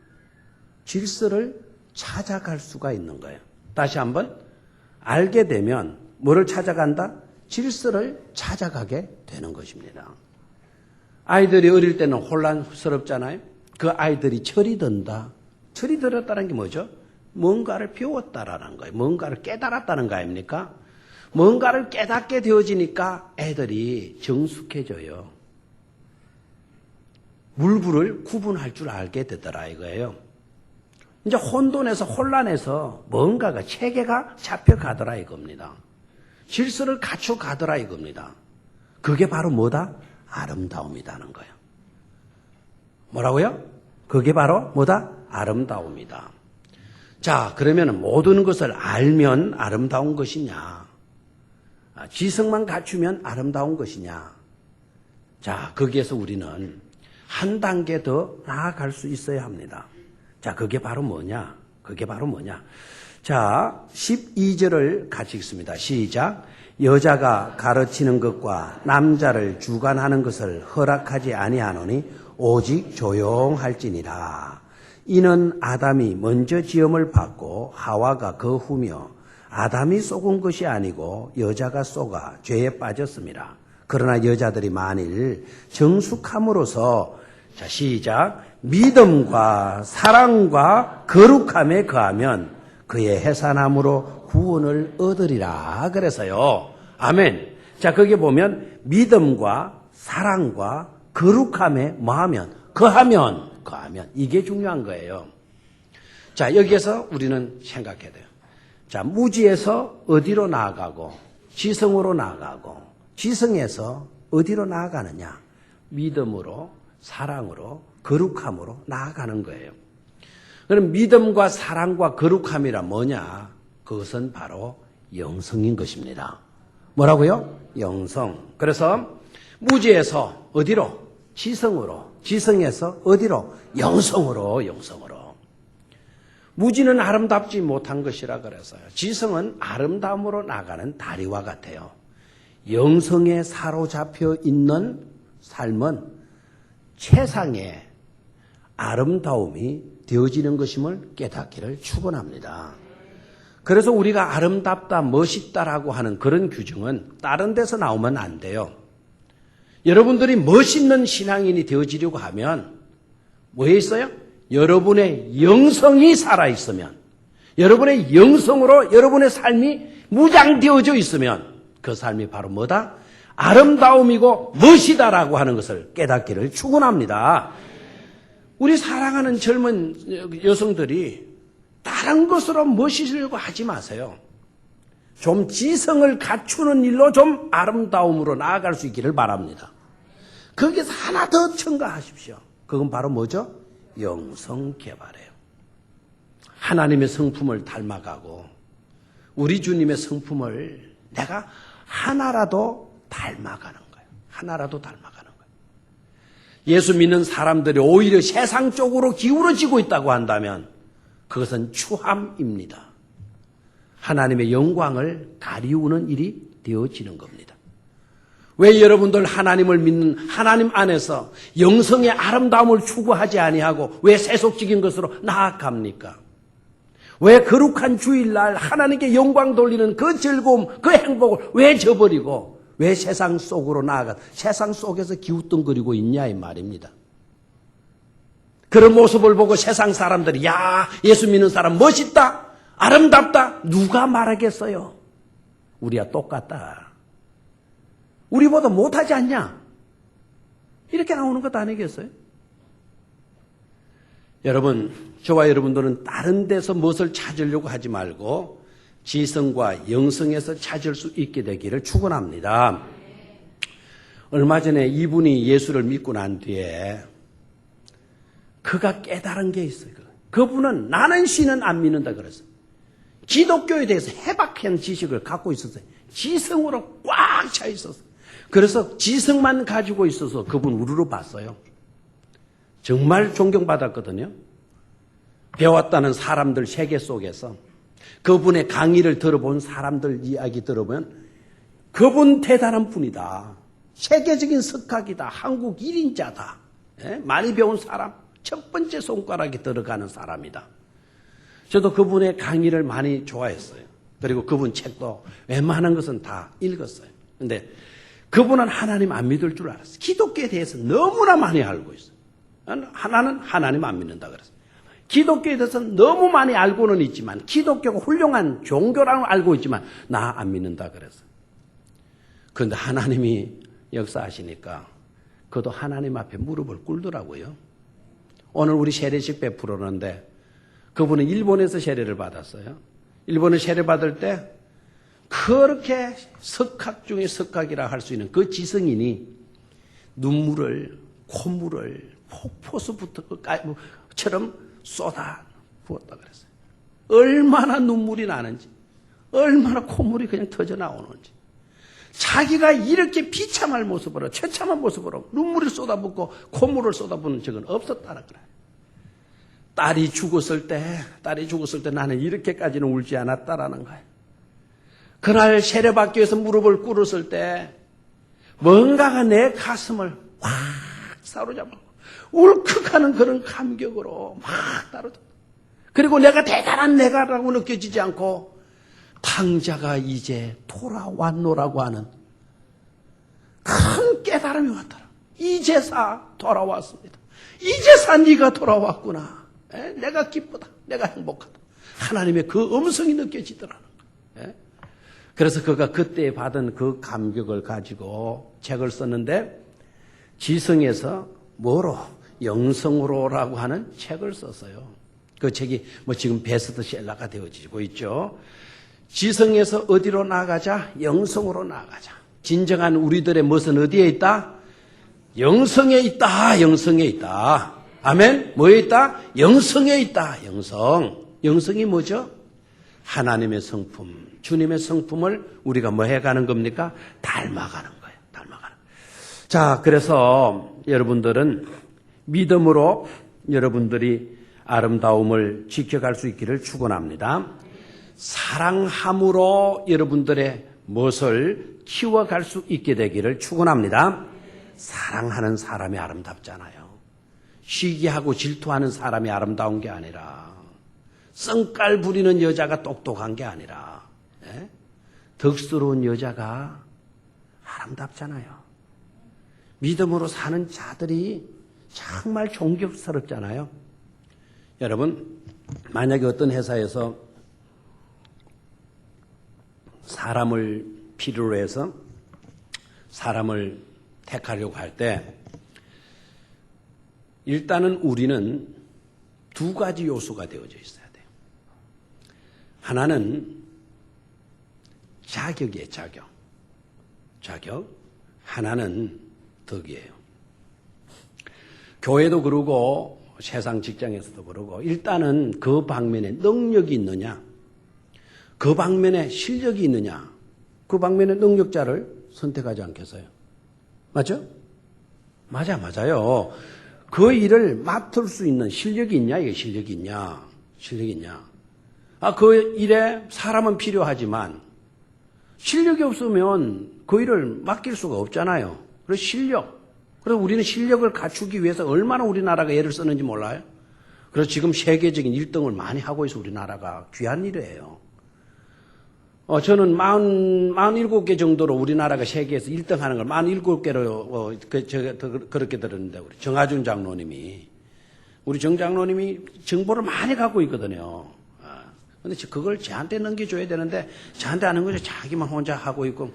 질서를 찾아갈 수가 있는 거예요. 다시 한번 알게 되면 뭐를 찾아간다? 질서를 찾아가게 되는 것입니다. 아이들이 어릴 때는 혼란스럽잖아요. 그 아이들이 철이 든다. 철이 들었다는 게 뭐죠? 뭔가를 배웠다라는 거예요. 뭔가를 깨달았다는 거 아닙니까? 뭔가를 깨닫게 되어지니까 애들이 정숙해져요. 물불을 구분할 줄 알게 되더라 이거예요. 이제 혼돈에서 혼란해서 뭔가가 체계가 잡혀가더라 이겁니다. 질서를 갖춰가더라 이겁니다. 그게 바로 뭐다? 아름다움이라는 거예요. 뭐라고요? 그게 바로 뭐다? 아름다움이다. 자, 그러면 모든 것을 알면 아름다운 것이냐? 지성만 갖추면 아름다운 것이냐? 자, 거기에서 우리는 한 단계 더 나아갈 수 있어야 합니다. 자, 그게 바로 뭐냐? 그게 바로 뭐냐? 자, 12절을 같이 읽습니다. 시작. 여자가 가르치는 것과 남자를 주관하는 것을 허락하지 아니하노니 오직 조용할지니라. 이는 아담이 먼저 지음을 받고 하와가 그 후며 아담이 속은 것이 아니고 여자가 속아 죄에 빠졌습니다. 그러나 여자들이 만일 정숙함으로써 자 시작 믿음과 사랑과 거룩함에 거하면 그의 해산함으로 구원을 얻으리라. 그래서요. 아멘. 자 거기 보면 믿음과 사랑과 거룩함에 뭐하면 거하면 이게 중요한 거예요. 자 여기에서 우리는 생각해야 돼요. 자 무지에서 어디로 나아가고 지성으로 나아가고 지성에서 어디로 나아가느냐? 믿음으로 사랑으로 거룩함으로 나아가는 거예요. 그럼 믿음과 사랑과 거룩함이란 뭐냐? 그것은 바로 영성인 것입니다. 뭐라고요? 영성. 그래서 무지에서 어디로? 지성으로. 지성에서 어디로? 영성으로. 무지는 아름답지 못한 것이라 그래서요. 지성은 아름다움으로 나가는 다리와 같아요. 영성에 사로잡혀 있는 삶은 최상의 아름다움이 되어지는 것임을 깨닫기를 축원합니다. 그래서 우리가 아름답다, 멋있다라고 하는 그런 규정은 다른 데서 나오면 안 돼요. 여러분들이 멋있는 신앙인이 되어지려고 하면 뭐에 있어요? 여러분의 영성이 살아있으면, 여러분의 영성으로 여러분의 삶이 무장되어져 있으면 그 삶이 바로 뭐다? 아름다움이고 멋이다라고 하는 것을 깨닫기를 축원합니다. 우리 사랑하는 젊은 여성들이 다른 것으로 멋있으려고 하지 마세요. 좀 지성을 갖추는 일로 좀 아름다움으로 나아갈 수 있기를 바랍니다. 거기서 하나 더 첨가하십시오. 그건 바로 뭐죠? 영성 개발이에요. 하나님의 성품을 닮아가고 우리 주님의 성품을 내가 하나라도 닮아가는 거예요. 하나라도 닮아가는 거예요. 예수 믿는 사람들이 오히려 세상 쪽으로 기울어지고 있다고 한다면 그것은 추함입니다. 하나님의 영광을 가리우는 일이 되어지는 겁니다. 왜 여러분들 하나님을 믿는 하나님 안에서 영성의 아름다움을 추구하지 아니하고 왜 세속적인 것으로 나아갑니까? 왜 거룩한 주일날 하나님께 영광 돌리는 그 즐거움, 그 행복을 왜 저버리고 왜 세상 속으로 나아가 세상 속에서 기웃덩거리고 있냐 이 말입니다. 그런 모습을 보고 세상 사람들이 야 예수 믿는 사람 멋있다 아름답다 누가 말하겠어요? 우리야 똑같다. 우리보다 못하지 않냐? 이렇게 나오는 것 아니겠어요? 여러분 저와 여러분들은 다른 데서 무엇을 찾으려고 하지 말고 지성과 영성에서 찾을 수 있게 되기를 축원합니다. 얼마 전에 이분이 예수를 믿고 난 뒤에 그가 깨달은 게 있어요. 그분은 나는 신은 안 믿는다 그랬어요. 기독교에 대해서 해박한 지식을 갖고 있었어요. 지성으로 꽉 차 있었어요. 그래서 지성만 가지고 있어서 그분 우르르 봤어요. 정말 존경받았거든요. 배웠다는 사람들 세계 속에서 그분의 강의를 들어본 사람들 이야기 들어보면 그분 대단한 분이다. 세계적인 석학이다. 한국 1인자다. 많이 배운 사람. 첫 번째 손가락에 들어가는 사람이다. 저도 그분의 강의를 많이 좋아했어요. 그리고 그분 책도 웬만한 것은 다 읽었어요. 근데 그분은 하나님 안 믿을 줄 알았어요. 기독교에 대해서 너무나 많이 알고 있어요. 하나는 하나님 안 믿는다 그랬어요. 기독교에 대해서 너무 많이 알고는 있지만 기독교가 훌륭한 종교라고 알고 있지만 나 안 믿는다 그랬어요. 그런데 하나님이 역사하시니까 그도 하나님 앞에 무릎을 꿇더라고요. 오늘 우리 세례식 베풀었는데 그분은 일본에서 세례를 받았어요. 일본에 세례 받을 때 그렇게 석학 중에 석학이라 할 수 있는 그 지성인이 눈물을 콧물을 폭포수부터처럼 쏟아 부었다 그랬어요. 얼마나 눈물이 나는지 얼마나 콧물이 그냥 터져 나오는지 자기가 이렇게 비참한 모습으로 처참한 모습으로 눈물을 쏟아붓고 콧물을 쏟아붓는 적은 없었다는 거예요. 딸이 죽었을 때 나는 이렇게까지는 울지 않았다라는 거예요. 그날 세례받기 위해서 무릎을 꿇었을 때 뭔가가 내 가슴을 확 사로잡고 울컥하는 그런 감격으로 막 따르다. 그리고 내가 대단한 내가라고 느껴지지 않고 탕자가 이제 돌아왔노라고 하는 큰 깨달음이 왔더라. 이제사 돌아왔습니다. 이제사 네가 돌아왔구나. 내가 기쁘다. 내가 행복하다. 하나님의 그 음성이 느껴지더라는 거예요. 그래서 그가 그때 받은 그 감격을 가지고 책을 썼는데 지성에서 뭐로? 영성으로라고 하는 책을 썼어요. 그 책이 뭐 지금 베스트셀러가 되어지고 있죠. 지성에서 어디로 나가자? 영성으로 나가자. 진정한 우리들의 멋은 어디에 있다? 영성에 있다. 영성에 있다. 아멘? 뭐에 있다? 영성에 있다. 영성. 영성이 뭐죠? 하나님의 성품, 주님의 성품을 우리가 뭐 해가는 겁니까? 닮아가는 거예요. 닮아가는. 자, 그래서 여러분들은 믿음으로 여러분들이 아름다움을 지켜갈 수 있기를 축원합니다. 사랑함으로 여러분들의 멋을 키워갈 수 있게 되기를 축원합니다. 사랑하는 사람이 아름답잖아요. 시기하고 질투하는 사람이 아름다운 게 아니라 썽깔 부리는 여자가 똑똑한 게 아니라 덕스러운 여자가 아름답잖아요. 믿음으로 사는 자들이 정말 존경스럽잖아요. 여러분, 만약에 어떤 회사에서 사람을 필요로 해서 사람을 택하려고 할 때 일단은 우리는 두 가지 요소가 되어져 있어야 돼요. 하나는 자격이에요. 자격. 하나는 덕이에요. 교회도 그러고 세상 직장에서도 그러고 일단은 그 방면에 능력이 있느냐, 그 방면에 실력이 있느냐, 그 방면에 능력자를 선택하지 않겠어요? 맞죠? 맞아요. 그 일을 맡을 수 있는 실력이 있냐, 이게 실력이 있냐. 그 일에 사람은 필요하지만 실력이 없으면 그 일을 맡길 수가 없잖아요. 그래서 실력. 그래서 우리는 실력을 갖추기 위해서 얼마나 우리나라가 애를 쓰는지 몰라요? 그래서 지금 세계적인 1등을 많이 하고 있어 우리나라가. 귀한 일이에요. 저는 47개 정도로 우리나라가 세계에서 1등 하는 걸 47개로 그렇게 들었는데 우리 정하준 장로님이 우리 정 장로님이 정보를 많이 갖고 있거든요. 근데 그걸 저한테 넘겨줘야 되는데 저한테 하는 거죠. 자기만 혼자 하고 있고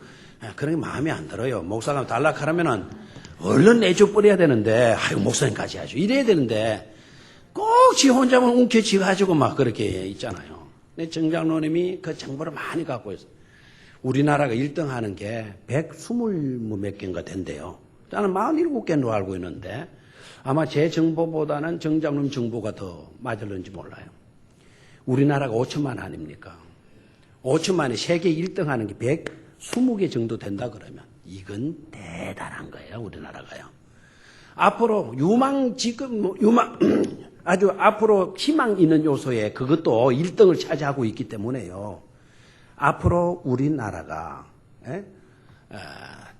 그런 게 마음에 안 들어요. 목사가 달락하라면은 얼른 내줘버려야 되는데 아이고 목사님까지 하죠. 이래야 되는데 꼭 지 혼자만 움켜쥐가지고 막 그렇게 있잖아요. 근데 정 장로님이 그 정보를 많이 갖고 있어요. 우리나라가 1등 하는 게 120몇 개인가 된대요. 저는 47개로 알고 있는데 아마 제 정보보다는 정장님 정보가 더 맞을는지 몰라요. 우리나라가 5천만 아닙니까? 5천만에 세계 1등 하는 게 120개 정도 된다 그러면 이건 대단한 거예요, 우리나라가요. 앞으로 아주 앞으로 희망 있는 요소에 그것도 1등을 차지하고 있기 때문에요. 앞으로 우리나라가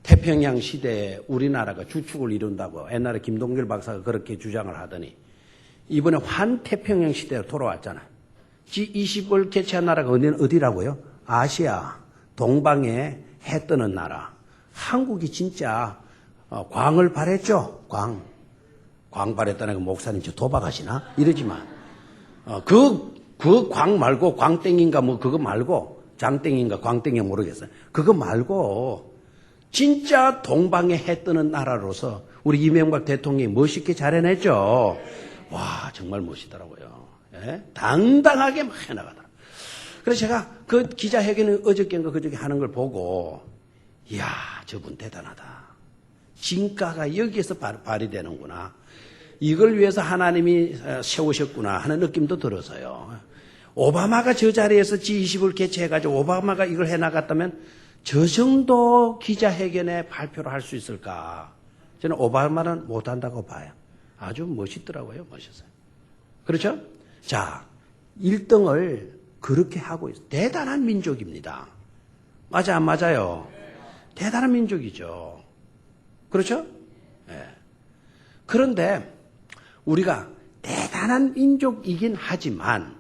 태평양 시대에 우리나라가 주축을 이룬다고 옛날에 김동길 박사가 그렇게 주장을 하더니 이번에 환태평양 시대로 돌아왔잖아요. G20을 개최한 나라가 어디라고요? 아시아, 동방에 해 뜨는 나라. 한국이 진짜 광을 발했죠. 광 발했다는 거 목사님 저 도박하시나? 이러지만 그 광 말고 광땡인가 뭐 그거 말고 장땡인가 광땡인가 모르겠어요. 그거 말고 진짜 동방에 해 뜨는 나라로서 우리 이명박 대통령이 멋있게 잘 해냈죠. 와 정말 멋있더라고요. 예? 당당하게 막 해나가더라고요. 그래서 제가 그 기자회견을 어저께인가 그저께 하는 걸 보고 이야 저분 대단하다. 진가가 여기에서 발휘되는구나. 이걸 위해서 하나님이 세우셨구나 하는 느낌도 들어서요. 오바마가 저 자리에서 G20을 개최해가지고 오바마가 이걸 해나갔다면 저 정도 기자회견에 발표를 할 수 있을까? 저는 오바마는 못한다고 봐요. 아주 멋있더라고요. 멋있어요. 그렇죠? 자, 1등을 그렇게 하고 있어요. 대단한 민족입니다. 맞아, 안 맞아요? 대단한 민족이죠. 그렇죠? 네. 그런데 우리가 대단한 민족이긴 하지만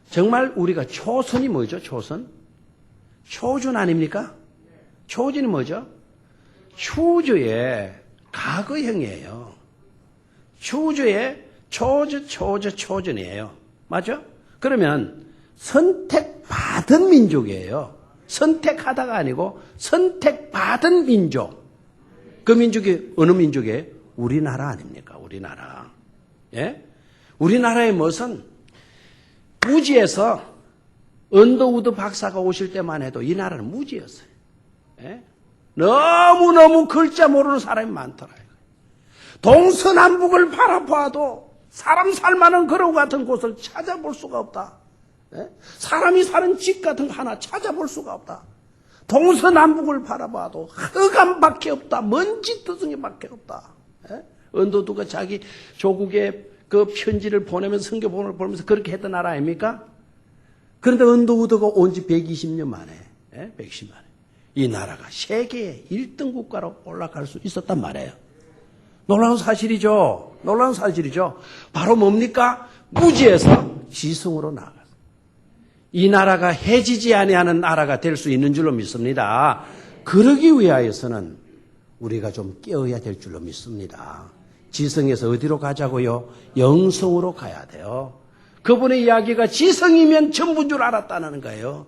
정말 우리가 초선이 뭐죠? 초준 아닙니까? 초준이 뭐죠? 추조의 과거형이에요. 추조의 초전이에요. 맞죠? 그러면 선택받은 민족이에요. 선택하다가 아니고 선택받은 민족. 그 민족이 어느 민족이에요? 우리나라 아닙니까? 우리나라. 예? 우리나라의 멋은 무지에서 언더우드 박사가 오실 때만 해도 이 나라는 무지였어요. 예? 너무너무 글자 모르는 사람이 많더라. 동서남북을 바라봐도 사람 살만한 그런 같은 곳을 찾아볼 수가 없다. 예? 사람이 사는 집 같은 거 하나 찾아볼 수가 없다. 동서남북을 바라봐도 흑암밖에 없다. 먼지 두성이밖에 없다. 예? 언더우드가 자기 조국에 그 편지를 보내면서 성경을 보면서 그렇게 했던 나라 아닙니까? 그런데 언더우드가 온 지 120년 만에, 110년 만에 이 나라가 세계의 1등 국가로 올라갈 수 있었단 말이에요. 놀라운 사실이죠. 놀라운 사실이죠. 바로 뭡니까? 무지에서 지성으로 나아갔어요. 이 나라가 해지지 아니하는 나라가 될 수 있는 줄로 믿습니다. 그러기 위하여서는 우리가 좀 깨어야 될 줄로 믿습니다. 지성에서 어디로 가자고요? 영성으로 가야 돼요. 그분의 이야기가 지성이면 전부인 줄 알았다는 거예요.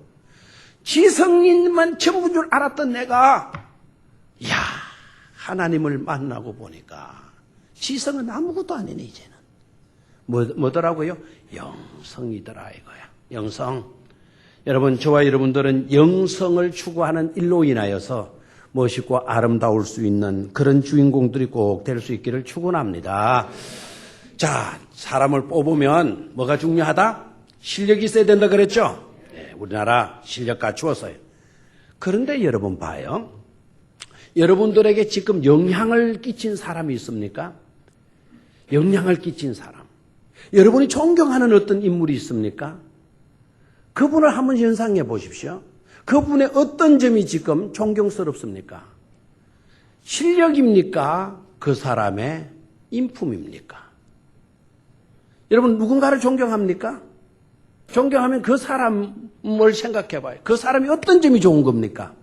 지성이면 전부인 줄 알았던 내가 이야 하나님을 만나고 보니까 지성은 아무것도 아니네 이제는. 뭐더라고요? 영성이더라 이거야. 영성. 여러분 저와 여러분들은 영성을 추구하는 일로 인하여서 멋있고 아름다울 수 있는 그런 주인공들이 꼭 될 수 있기를 축원합니다. 자, 사람을 뽑으면 뭐가 중요하다? 실력이 있어야 된다 그랬죠? 네, 우리나라 실력 갖추었어요. 그런데 여러분 봐요. 여러분들에게 지금 영향을 끼친 사람이 있습니까? 영향을 끼친 사람. 여러분이 존경하는 어떤 인물이 있습니까? 그분을 한번 연상해 보십시오. 그분의 어떤 점이 지금 존경스럽습니까? 실력입니까? 그 사람의 인품입니까? 여러분 누군가를 존경합니까? 존경하면 그 사람을 생각해 봐요. 그 사람이 어떤 점이 좋은 겁니까?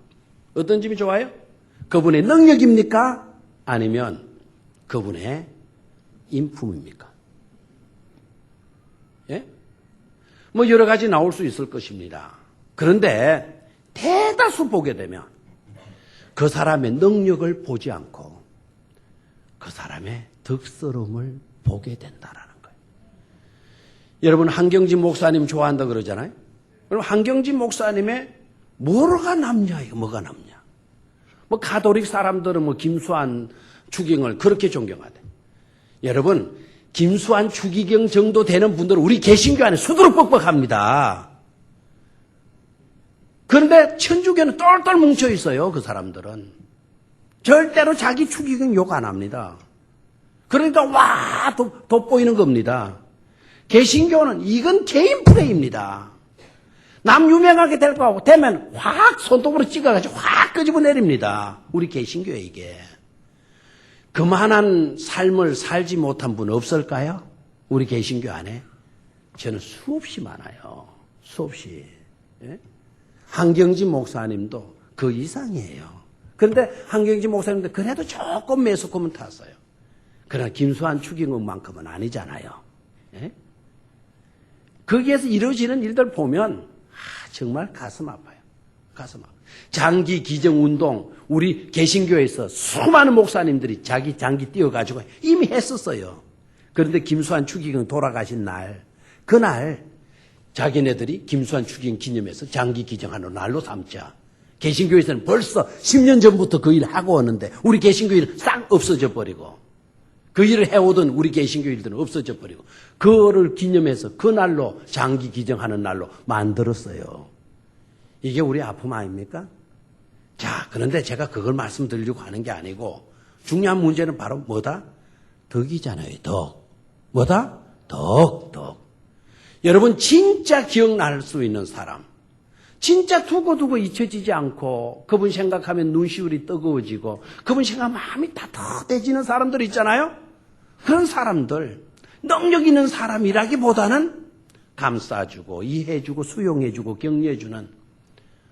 어떤 점이 좋아요? 그분의 능력입니까? 아니면 그분의 인품입니까? 예? 뭐 여러 가지 나올 수 있을 것입니다. 그런데 대다수 보게 되면 그 사람의 능력을 보지 않고 그 사람의 덕스러움을 보게 된다라는 거예요. 여러분 한경진 목사님 좋아한다 그러잖아요. 그럼 한경진 목사님의 뭐가 남냐 이거 뭐가 남냐? 뭐 가톨릭 사람들은 뭐 김수환 추기경을 그렇게 존경하대. 여러분, 김수환, 추기경 정도 되는 분들은 우리 개신교 안에 수두룩 뻑뻑합니다. 그런데 천주교는 똘똘 뭉쳐 있어요. 그 사람들은. 절대로 자기 추기경 욕 안 합니다. 그러니까 와 돋보이는 겁니다. 개신교는 이건 개인 플레이입니다. 남 유명하게 될 거고 되면 확 손톱으로 찍어가지고 확 끄집어 내립니다. 우리 개신교에 이게. 그만한 삶을 살지 못한 분 없을까요? 우리 개신교 안에? 저는 수없이 많아요. 수없이. 예? 한경진 목사님도 그 이상이에요. 그런데 한경진 목사님도 그래도 조금 매스컴은 탔어요. 그러나 김수환 추기경만큼은 아니잖아요. 예? 거기에서 이루어지는 일들 보면 정말 가슴 아파요. 가슴 아파요. 장기 기정운동, 우리 개신교에서 수많은 목사님들이 자기 장기 띄워가지고 이미 했었어요. 그런데 김수환 추기경 돌아가신 날, 그날 자기네들이 김수환 추기경 기념해서 장기 기정하는 날로 삼자. 개신교에서는 벌써 10년 전부터 그 일을 하고 오는데 우리 개신교 일은 싹 없어져 버리고 그 일을 해오던 우리 개신교 일들은 없어져 버리고 그거를 기념해서 그 날로 장기 기정하는 날로 만들었어요. 이게 우리 아픔 아닙니까? 자, 그런데 제가 그걸 말씀드리려고 하는 게 아니고 중요한 문제는 바로 뭐다? 덕이잖아요. 덕. 뭐다? 덕. 여러분 진짜 기억날 수 있는 사람, 진짜 두고두고 잊혀지지 않고 그분 생각하면 눈시울이 뜨거워지고 그분 생각하면 마음이 따뜻해지는 사람들 있잖아요. 그런 사람들, 능력 있는 사람이라기보다는 감싸주고 이해해주고 수용해주고 격려해주는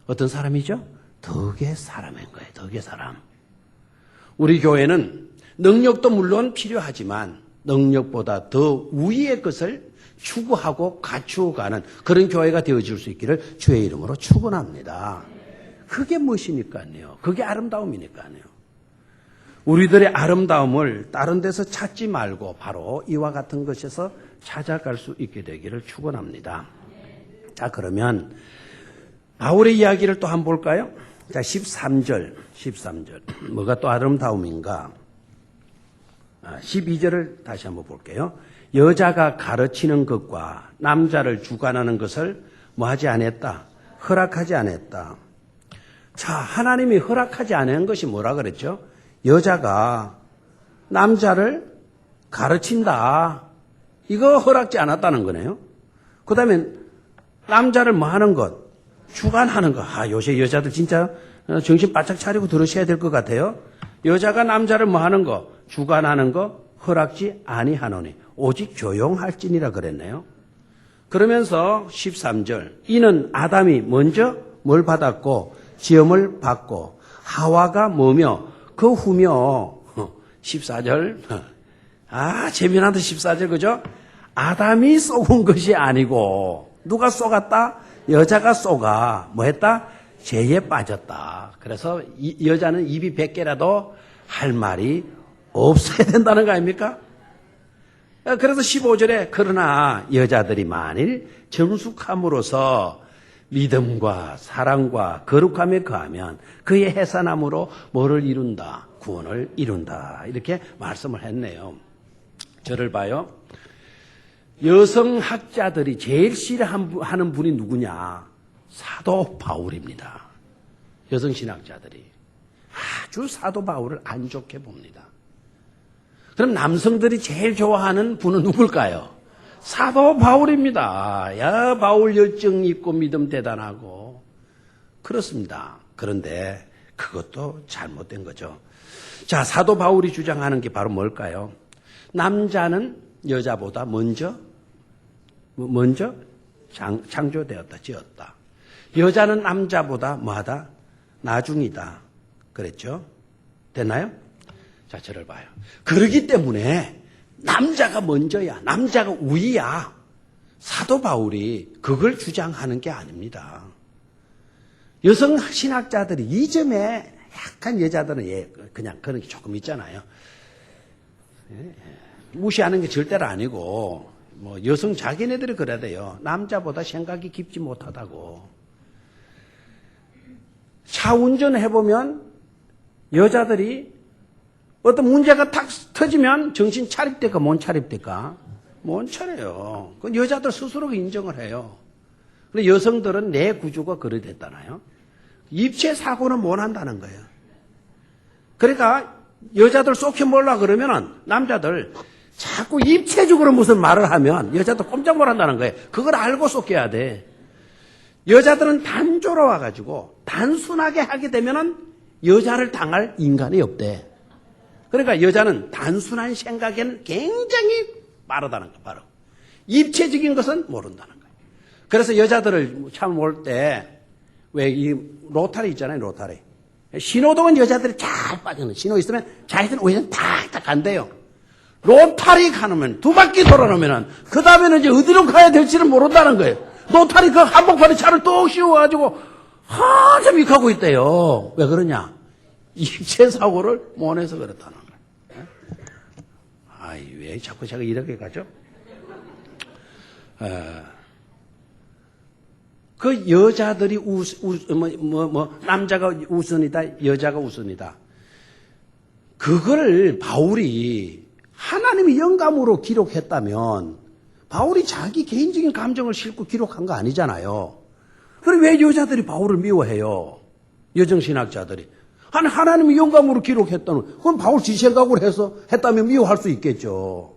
어떤 사람이죠? 덕의 사람인 거예요. 덕의 사람. 우리 교회는 능력도 물론 필요하지만 능력보다 더 우위의 것을 추구하고 갖추어가는 그런 교회가 되어질 수 있기를 주의 이름으로 축원합니다. 그게 무엇이니까요? 그게 아름다움이니까요. 우리들의 아름다움을 다른 데서 찾지 말고 바로 이와 같은 것에서 찾아갈 수 있게 되기를 축원합니다. 자, 그러면 바울의 이야기를 또 한번 볼까요? 자, 13절. 뭐가 또 아름다움인가? 12절을 다시 한번 볼게요. 여자가 가르치는 것과 남자를 주관하는 것을 뭐하지 않았다? 허락하지 않았다. 자, 하나님이 허락하지 않은 것이 뭐라 그랬죠? 여자가 남자를 가르친다. 이거 허락지 않았다는 거네요. 그 다음에 남자를 뭐 하는 것? 주관하는 것. 요새 여자들 진짜 정신 바짝 차리고 들으셔야 될 것 같아요. 여자가 남자를 뭐 하는 것? 주관하는 것 허락지 아니하노니 오직 조용할지니라 그랬네요. 그러면서 13절 이는 아담이 먼저 뭘 받았고 지음을 받고 하와가 뭐며 그 후며 14절 재미나다 14절 그죠? 아담이 쏘은 것이 아니고 누가 쏘갔다? 여자가 쏘가 뭐 했다? 죄에 빠졌다. 그래서 이 여자는 입이 100개라도 할 말이 없어야 된다는 거 아닙니까? 그래서 15절에 그러나 여자들이 만일 정숙함으로써 믿음과 사랑과 거룩함에 거하면 그의 해산함으로 뭐를 이룬다? 구원을 이룬다. 이렇게 말씀을 했네요. 저를 봐요. 여성학자들이 제일 싫어하는 분이 누구냐? 사도 바울입니다. 여성신학자들이 아주 사도 바울을 안 좋게 봅니다. 그럼 남성들이 제일 좋아하는 분은 누굴까요? 사도 바울입니다. 야, 바울 열정 있고 믿음 대단하고 그렇습니다. 그런데 그것도 잘못된 거죠. 자, 사도 바울이 주장하는 게 바로 뭘까요? 남자는 여자보다 먼저 창조되었다, 지었다. 여자는 남자보다 뭐하다? 나중이다. 그랬죠? 됐나요? 자, 저를 봐요. 그러기 때문에 남자가 먼저야. 남자가 우위야. 사도 바울이 그걸 주장하는 게 아닙니다. 여성 신학자들이 이 점에 약간 여자들은 그냥 그런 게 조금 있잖아요. 무시하는 게 절대로 아니고 뭐 여성 자기네들이 그래야 돼요. 남자보다 생각이 깊지 못하다고. 차 운전해보면 여자들이 어떤 문제가 탁 터지면 정신 차립될까 못 차립될까? 못 차려요. 그건 여자들 스스로가 인정을 해요. 근데 여성들은 내 구조가 그래 됐잖아요. 입체 사고는 못 한다는 거예요. 그러니까 여자들 쏙해 몰라 그러면은 남자들 자꾸 입체적으로 무슨 말을 하면 여자들 꼼짝 못 한다는 거예요. 그걸 알고 쏙해야 돼. 여자들은 단조로워가지고 단순하게 하게 되면은 여자를 당할 인간이 없대. 그러니까 여자는 단순한 생각에는 굉장히 빠르다는 거, 바로. 입체적인 것은 모른다는 거예요. 그래서 여자들을 참 올 때, 왜 이 로타리 있잖아요, 로타리. 신호등은 여자들이 잘 빠지는, 신호 있으면 자기들은 오히려 탁탁 간대요. 로타리 가면, 두 바퀴 돌아놓으면은, 그 다음에는 이제 어디로 가야 될지는 모른다는 거예요. 로타리 그 한복판에 차를 또 씌워가지고, 한참 익하고 있대요. 왜 그러냐? 입체 사고를 못 해서 그렇다는 거예요. 아이, 왜 자꾸 제가 이렇게 가죠? 그 여자들이 남자가 우선이다, 여자가 우선이다. 그걸 바울이 하나님의 영감으로 기록했다면 바울이 자기 개인적인 감정을 싣고 기록한 거 아니잖아요. 그럼 왜 여자들이 바울을 미워해요? 여정신학자들이. 하나님의 영감으로 기록했다면 그건 바울 지 생각으로 해서 했다면 미워할 수 있겠죠.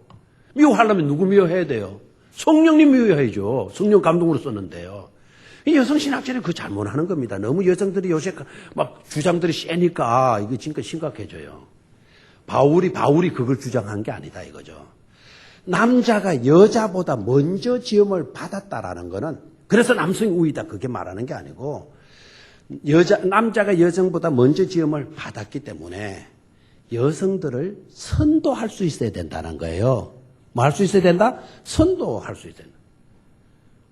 미워하려면 누구 미워해야 돼요? 성령님 미워해야죠. 성령 감동으로 썼는데요. 이 여성신학자들이 그거 잘못하는 겁니다. 너무 여성들이 요새 막 주장들이 세니까 이거 진짜 심각해져요. 바울이 그걸 주장한 게 아니다 이거죠. 남자가 여자보다 먼저 지음을 받았다라는 거는 그래서 남성이 우위다 그게 말하는 게 아니고 남자가 여성보다 먼저 지음을 받았기 때문에 여성들을 선도할 수 있어야 된다는 거예요. 뭐 할 수 있어야 된다? 선도할 수 있어야 된다.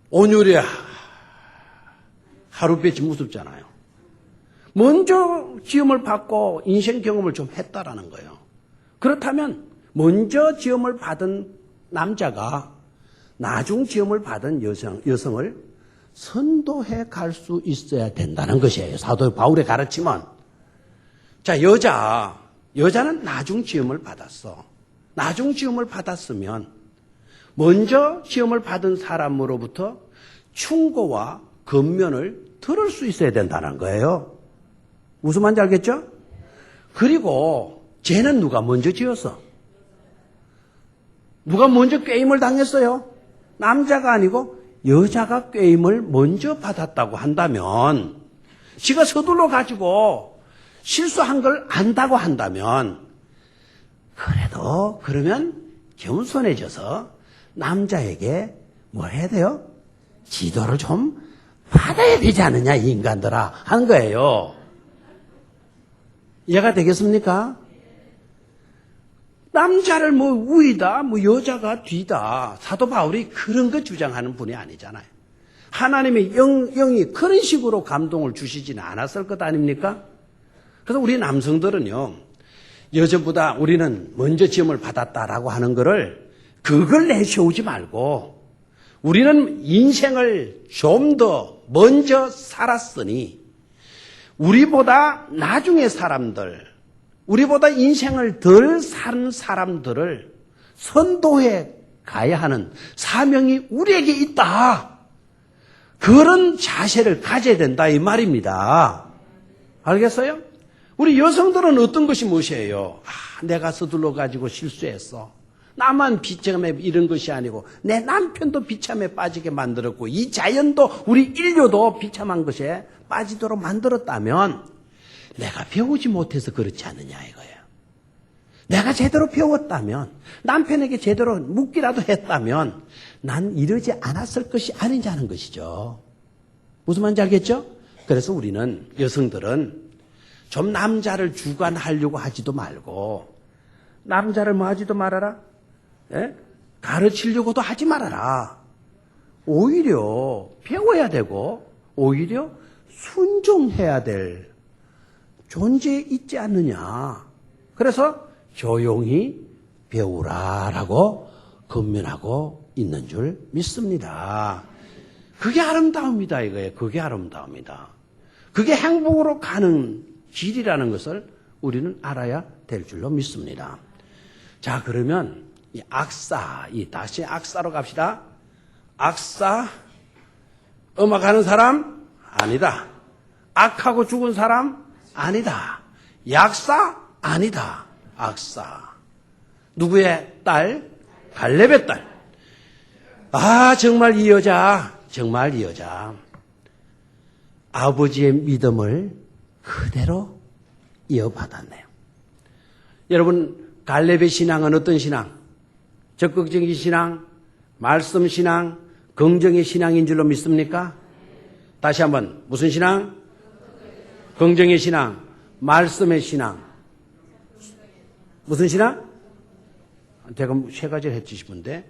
온유리 하룻빛이 무섭잖아요. 먼저 지음을 받고 인생 경험을 좀 했다라는 거예요. 그렇다면 먼저 지음을 받은 남자가 나중 지음을 받은 여성을 선도해 갈 수 있어야 된다는 것이에요. 사도 바울의 가르침은. 자, 여자는 나중 지음을 받았어. 나중 지음을 받았으면 먼저 지음을 받은 사람으로부터 충고와 권면을 들을 수 있어야 된다는 거예요. 무슨 말인지 알겠죠? 그리고 쟤는 누가 먼저 지었어? 누가 먼저 꾀임을 당했어요? 남자가 아니고 여자가 꾀임을 먼저 받았다고 한다면 지가 서둘러 가지고 실수한 걸 안다고 한다면 그래도 그러면 겸손해져서 남자에게 뭐 해야 돼요? 지도를 좀 받아야 되지 않느냐 이 인간들아 하는 거예요. 이해가 되겠습니까? 남자를 뭐 우위다, 뭐 여자가 뒤다. 사도 바울이 그런 거 주장하는 분이 아니잖아요. 하나님의 영이 그런 식으로 감동을 주시지는 않았을 것 아닙니까? 그래서 우리 남성들은요, 여자보다 우리는 먼저 지음을 받았다라고 하는 거를 그걸 내세우지 말고 우리는 인생을 좀 더 먼저 살았으니 우리보다 나중에 사람들, 우리보다 인생을 덜 산 사람들을 선도해 가야 하는 사명이 우리에게 있다. 그런 자세를 가져야 된다 이 말입니다. 알겠어요? 우리 여성들은 어떤 것이 무엇이에요? 내가 서둘러 가지고 실수했어. 나만 비참해 이런 것이 아니고 내 남편도 비참에 빠지게 만들었고 이 자연도 우리 인류도 비참한 것에 빠지도록 만들었다면 내가 배우지 못해서 그렇지 않느냐 이거예요. 내가 제대로 배웠다면 남편에게 제대로 묻기라도 했다면 난 이러지 않았을 것이 아니냐는 것이죠. 무슨 말인지 알겠죠? 그래서 우리는 여성들은 좀 남자를 주관하려고 하지도 말고 남자를 뭐 하지도 말아라. 예? 가르치려고도 하지 말아라. 오히려 배워야 되고 오히려 순종해야 될 존재에 있지 않느냐. 그래서 조용히 배우라라고 권면하고 있는 줄 믿습니다. 그게 아름다움이다 이거예요. 그게 아름다움이다. 그게 행복으로 가는 길이라는 것을 우리는 알아야 될 줄로 믿습니다. 자, 그러면 이 악사, 다시 악사로 갑시다. 악사, 음악하는 사람? 아니다. 악하고 죽은 사람? 아니다. 약사? 아니다. 악사. 누구의 딸? 갈렙의 딸. 아, 정말 이 여자, 아버지의 믿음을 그대로 이어받았네요. 여러분, 갈렙의 신앙은 어떤 신앙? 적극적인 신앙, 말씀 신앙, 긍정의 신앙인 줄로 믿습니까? 다시 한번, 무슨 신앙? 긍정의 신앙, 말씀의 신앙. 무슨 신앙? 제가 세 가지를 했지 싶은데.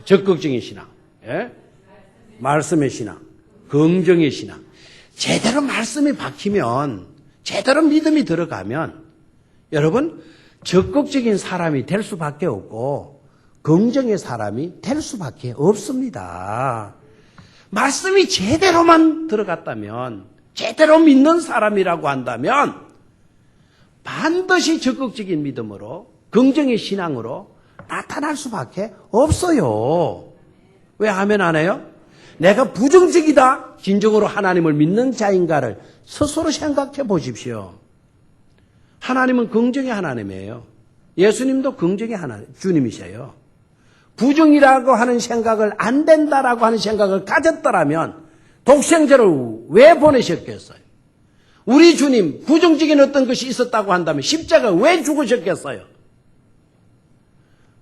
적극적인 신앙, 예? 말씀의 신앙, 긍정의 신앙. 제대로 말씀이 박히면, 제대로 믿음이 들어가면 여러분 적극적인 사람이 될 수밖에 없고 긍정의 사람이 될 수밖에 없습니다. 말씀이 제대로만 들어갔다면, 제대로 믿는 사람이라고 한다면 반드시 적극적인 믿음으로, 긍정의 신앙으로 나타날 수밖에 없어요. 왜 아멘 안 해요? 내가 부정적이다, 진정으로 하나님을 믿는 자인가를 스스로 생각해 보십시오. 하나님은 긍정의 하나님이에요. 예수님도 긍정의 하나님, 주님이세요. 부정이라고 하는 생각을, 안 된다라고 하는 생각을 가졌더라면 독생자를 왜 보내셨겠어요? 우리 주님 부정적인 어떤 것이 있었다고 한다면 십자가 왜 죽으셨겠어요?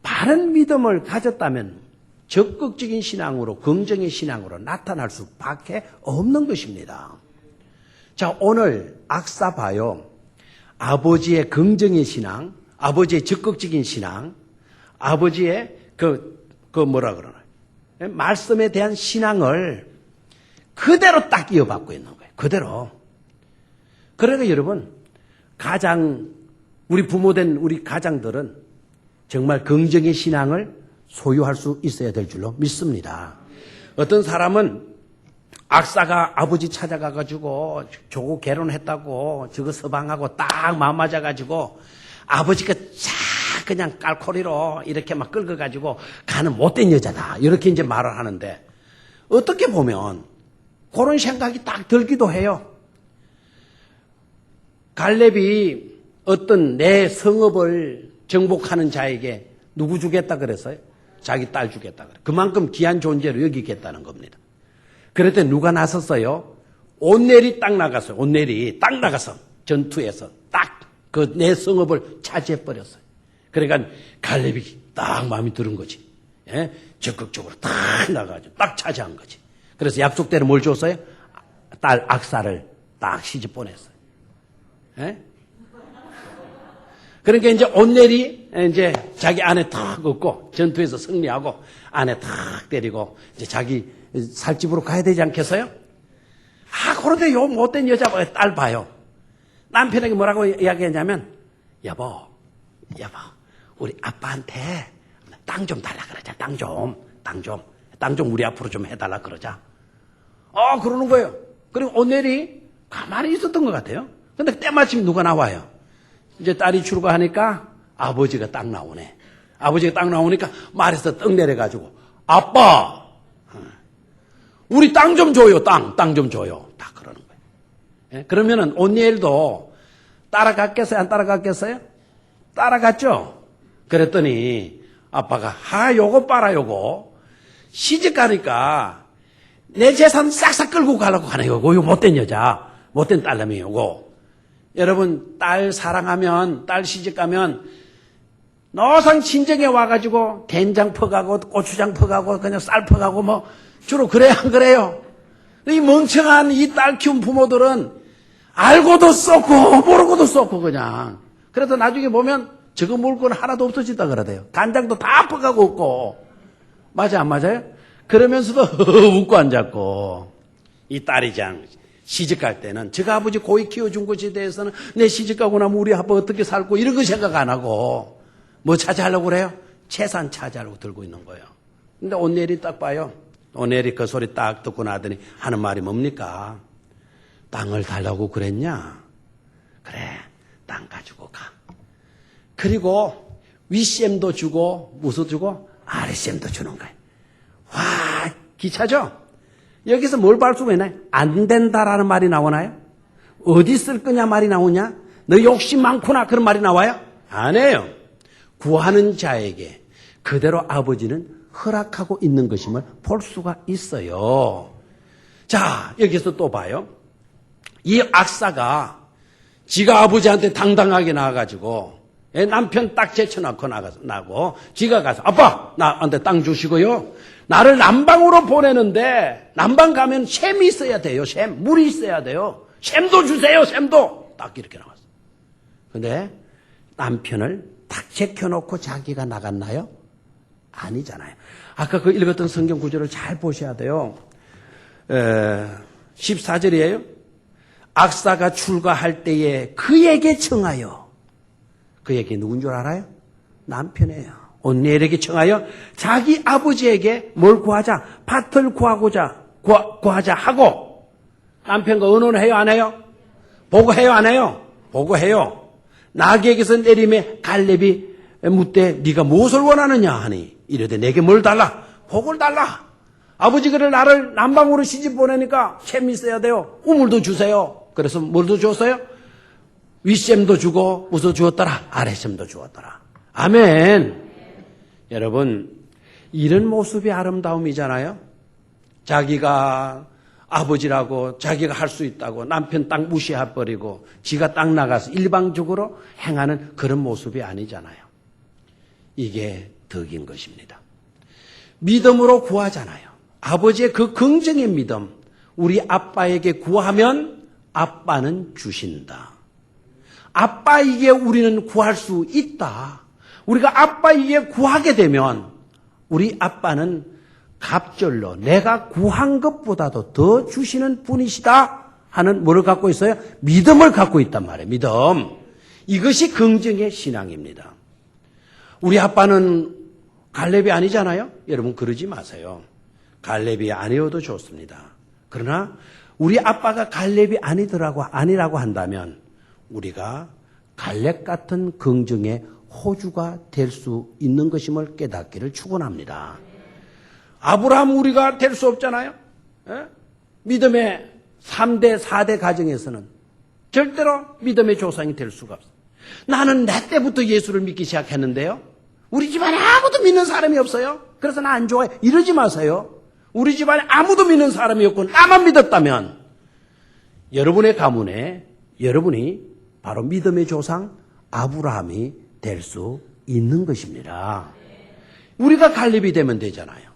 바른 믿음을 가졌다면 적극적인 신앙으로, 긍정의 신앙으로 나타날 수밖에 없는 것입니다. 자, 오늘 악사 봐요. 아버지의 긍정의 신앙, 아버지의 적극적인 신앙, 아버지의 뭐라 그러나, 말씀에 대한 신앙을 그대로 딱 이어받고 있는 거예요. 그대로. 그러니까 여러분, 우리 부모된 우리 가장들은 정말 긍정의 신앙을 소유할 수 있어야 될 줄로 믿습니다. 어떤 사람은 악사가 아버지 찾아가가지고 조고 결혼했다고 저거 서방하고 딱 마음 맞아가지고 아버지가 싹 그냥 깔코리로 이렇게 막 끌어가지고 가는 못된 여자다, 이렇게 이제 말을 하는데, 어떻게 보면 그런 생각이 딱 들기도 해요. 갈렙이 어떤 내 성읍을 정복하는 자에게 누구 주겠다 그랬어요? 자기 딸 주겠다 그래. 그만큼 귀한 존재로 여기겠다는 겁니다. 그랬더니 누가 나섰어요? 온넬이 딱 나갔어요. 온넬이 딱 나가서 전투에서 딱 그 내 성읍을 차지해버렸어요. 그러니까 갈렙이 딱 마음이 드는 거지. 예? 적극적으로 딱 나가가지고 딱 차지한 거지. 그래서 약속대로 뭘 줬어요? 딸 악사를 딱 시집 보냈어요. 예? 그러니까 이제 온넬이 이제 자기 아내 탁 얻고 전투에서 승리하고 아내 탁 때리고 이제 자기 살집으로 가야 되지 않겠어요? 아, 그런데 요 못된 여자 딸 봐요. 남편에게 뭐라고 이야기했냐면, 여보, 우리 아빠한테 땅 좀 달라 그러자. 땅 좀 우리 앞으로 좀 해달라 그러자. 그러는 거예요. 그리고 온넬이 가만히 있었던 것 같아요. 근데 때마침 누가 나와요? 이제 딸이 출가하니까 아버지가 딱 나오네. 아버지가 딱 나오니까 말에서 떡 내려가지고, 아빠, 우리 땅 좀 줘요. 땅 좀 줘요. 딱 그러는 거예요. 예? 그러면은 온니엘도 따라갔겠어요? 안 따라갔겠어요? 따라갔죠. 그랬더니 아빠가, 요거 봐라, 요거. 시집 가니까 내 재산 싹싹 끌고 가려고 하네, 요거. 못된 여자, 못된 딸내미, 요거. 여러분, 딸 사랑하면, 딸 시집 가면 노상 친정에 와가지고 된장 퍼가고 고추장 퍼가고 그냥 쌀 퍼가고 뭐 주로 그래야 안 그래요? 이 멍청한 이 딸 키운 부모들은 알고도 쏟고 모르고도 쏟고 그냥. 그래서 나중에 보면 저거 먹을 건 하나도 없어진다 그러대요. 간장도 다 퍼가고 없고. 맞아, 안 맞아요? 그러면서도 웃고 앉았고. 이 딸이장 시집 갈 때는 저가 아버지 고이 키워준 것에 대해서는 내 시집 가고 나면 우리 아빠 어떻게 살고 이런 거 생각 안 하고 뭐 차지하려고 그래요? 재산 차지하려고 들고 있는 거예요. 근데 온넬이 딱 봐요. 온넬이 그 소리 딱 듣고 나더니 하는 말이 뭡니까? 땅을 달라고 그랬냐? 그래, 땅 그리고 윗셈도 주고 무엇도 주고 아랫셈도 주는 거예요. 와, 기차죠? 여기서 뭘 발수했나요? 안 된다라는 말이 나오나요? 어디 쓸 거냐 말이 나오냐? 너 욕심 많구나 그런 말이 나와요? 아니에요. 구하는 자에게 그대로 아버지는 허락하고 있는 것임을 볼 수가 있어요. 자, 여기서 또 봐요. 이 악사가 지가 아버지한테 당당하게 나와가지고 남편 딱 제쳐놓고 나고 지가 가서 아빠 나한테 땅 주시고요. 나를 남방으로 보내는데 남방 가면 샘이 있어야 돼요. 샘, 물이 있어야 돼요. 샘도 주세요. 샘도. 딱 이렇게 나왔어요. 근데 남편을 딱 제켜놓고 자기가 나갔나요? 아니잖아요. 아까 그 읽었던 성경 구절을 잘 보셔야 돼요. 14절이에요. 악사가 출가할 때에 그에게 청하여, 그에게 누군 줄 알아요? 남편이에요. 온니엘에게 청하여 자기 아버지에게 뭘 구하자? 밭을 구하자 하고, 남편과 의논을 해요, 안 해요? 보고해요, 안 해요? 보고해요. 나귀에게서 내림에 갈렙이 묻되 네가 무엇을 원하느냐 하니 이르되 내게 뭘 달라? 복을 달라. 아버지 그래 나를 남방으로 시집 보내니까 샘이 있어야 돼요. 우물도 주세요. 그래서 뭘도 줬어요? 윗샘도 주고 무엇도 주었더라? 아랫샘도 주었더라. 아멘. 여러분, 이런 모습이 아름다움이잖아요. 자기가 아버지라고 자기가 할 수 있다고 남편 땅 무시해버리고 지가 땅 나가서 일방적으로 행하는 그런 모습이 아니잖아요. 이게 덕인 것입니다. 믿음으로 구하잖아요. 아버지의 그 긍정의 믿음, 우리 아빠에게 구하면 아빠는 주신다. 아빠에게 우리는 구할 수 있다. 우리가 아빠에게 구하게 되면 우리 아빠는 갑절로 내가 구한 것보다도 더 주시는 분이시다 하는 뭐를 갖고 있어요? 믿음을 갖고 있단 말이에요. 믿음. 이것이 긍정의 신앙입니다. 우리 아빠는 갈렙이 아니잖아요. 여러분 그러지 마세요. 갈렙이 아니어도 좋습니다. 그러나 우리 아빠가 갈렙이 아니라고 한다면 우리가 갈렙 같은 긍정의 호주가 될 수 있는 것임을 깨닫기를 축원합니다. 아브라함 우리가 될 수 없잖아요. 믿음의 3대, 4대 가정에서는 절대로 믿음의 조상이 될 수가 없어요. 나는 내 때부터 예수를 믿기 시작했는데요. 우리 집안에 아무도 믿는 사람이 없어요. 그래서 나 안 좋아해. 이러지 마세요. 우리 집안에 아무도 믿는 사람이 없고 나만 믿었다면 여러분의 가문에 여러분이 바로 믿음의 조상 아브라함이 될 수 있는 것입니다. 우리가 갈렙이 되면 되잖아요.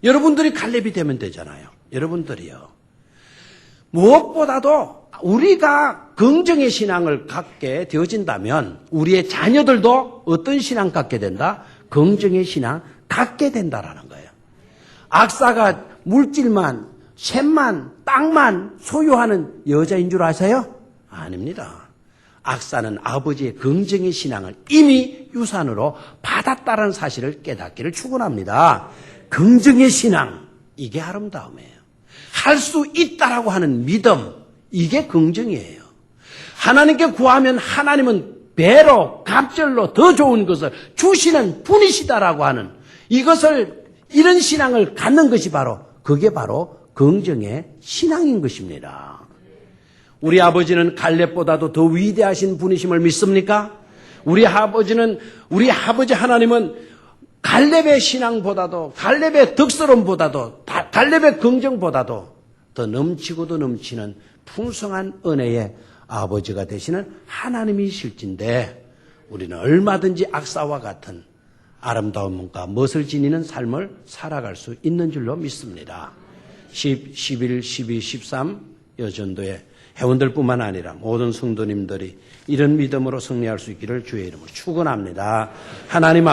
여러분들이 갈렙이 되면 되잖아요. 여러분들이요. 무엇보다도 우리가 긍정의 신앙을 갖게 되어진다면 우리의 자녀들도 어떤 신앙 갖게 된다? 긍정의 신앙 갖게 된다라는 거예요. 악사가 물질만, 샘만, 땅만 소유하는 여자인 줄 아세요? 아닙니다. 악사는 아버지의 긍정의 신앙을 이미 유산으로 받았다는 사실을 깨닫기를 축원합니다. 긍정의 신앙, 이게 아름다움이에요. 할 수 있다라고 하는 믿음, 이게 긍정이에요. 하나님께 구하면 하나님은 배로, 갑절로 더 좋은 것을 주시는 분이시다라고 하는 이런 신앙을 갖는 것이 그게 바로 긍정의 신앙인 것입니다. 우리 아버지는 갈렙보다도 더 위대하신 분이심을 믿습니까? 우리 아버지 하나님은 갈렙의 신앙보다도, 갈렙의 덕스러움보다도, 갈렙의 긍정보다도 더 넘치고도 넘치는 풍성한 은혜의 아버지가 되시는 하나님이실진데 우리는 얼마든지 악사와 같은 아름다움과 멋을 지니는 삶을 살아갈 수 있는 줄로 믿습니다. 10, 11, 12, 13 여전도의 회원들뿐만 아니라 모든 성도님들이 이런 믿음으로 승리할 수 있기를 주의 이름으로 축원합니다. 하나님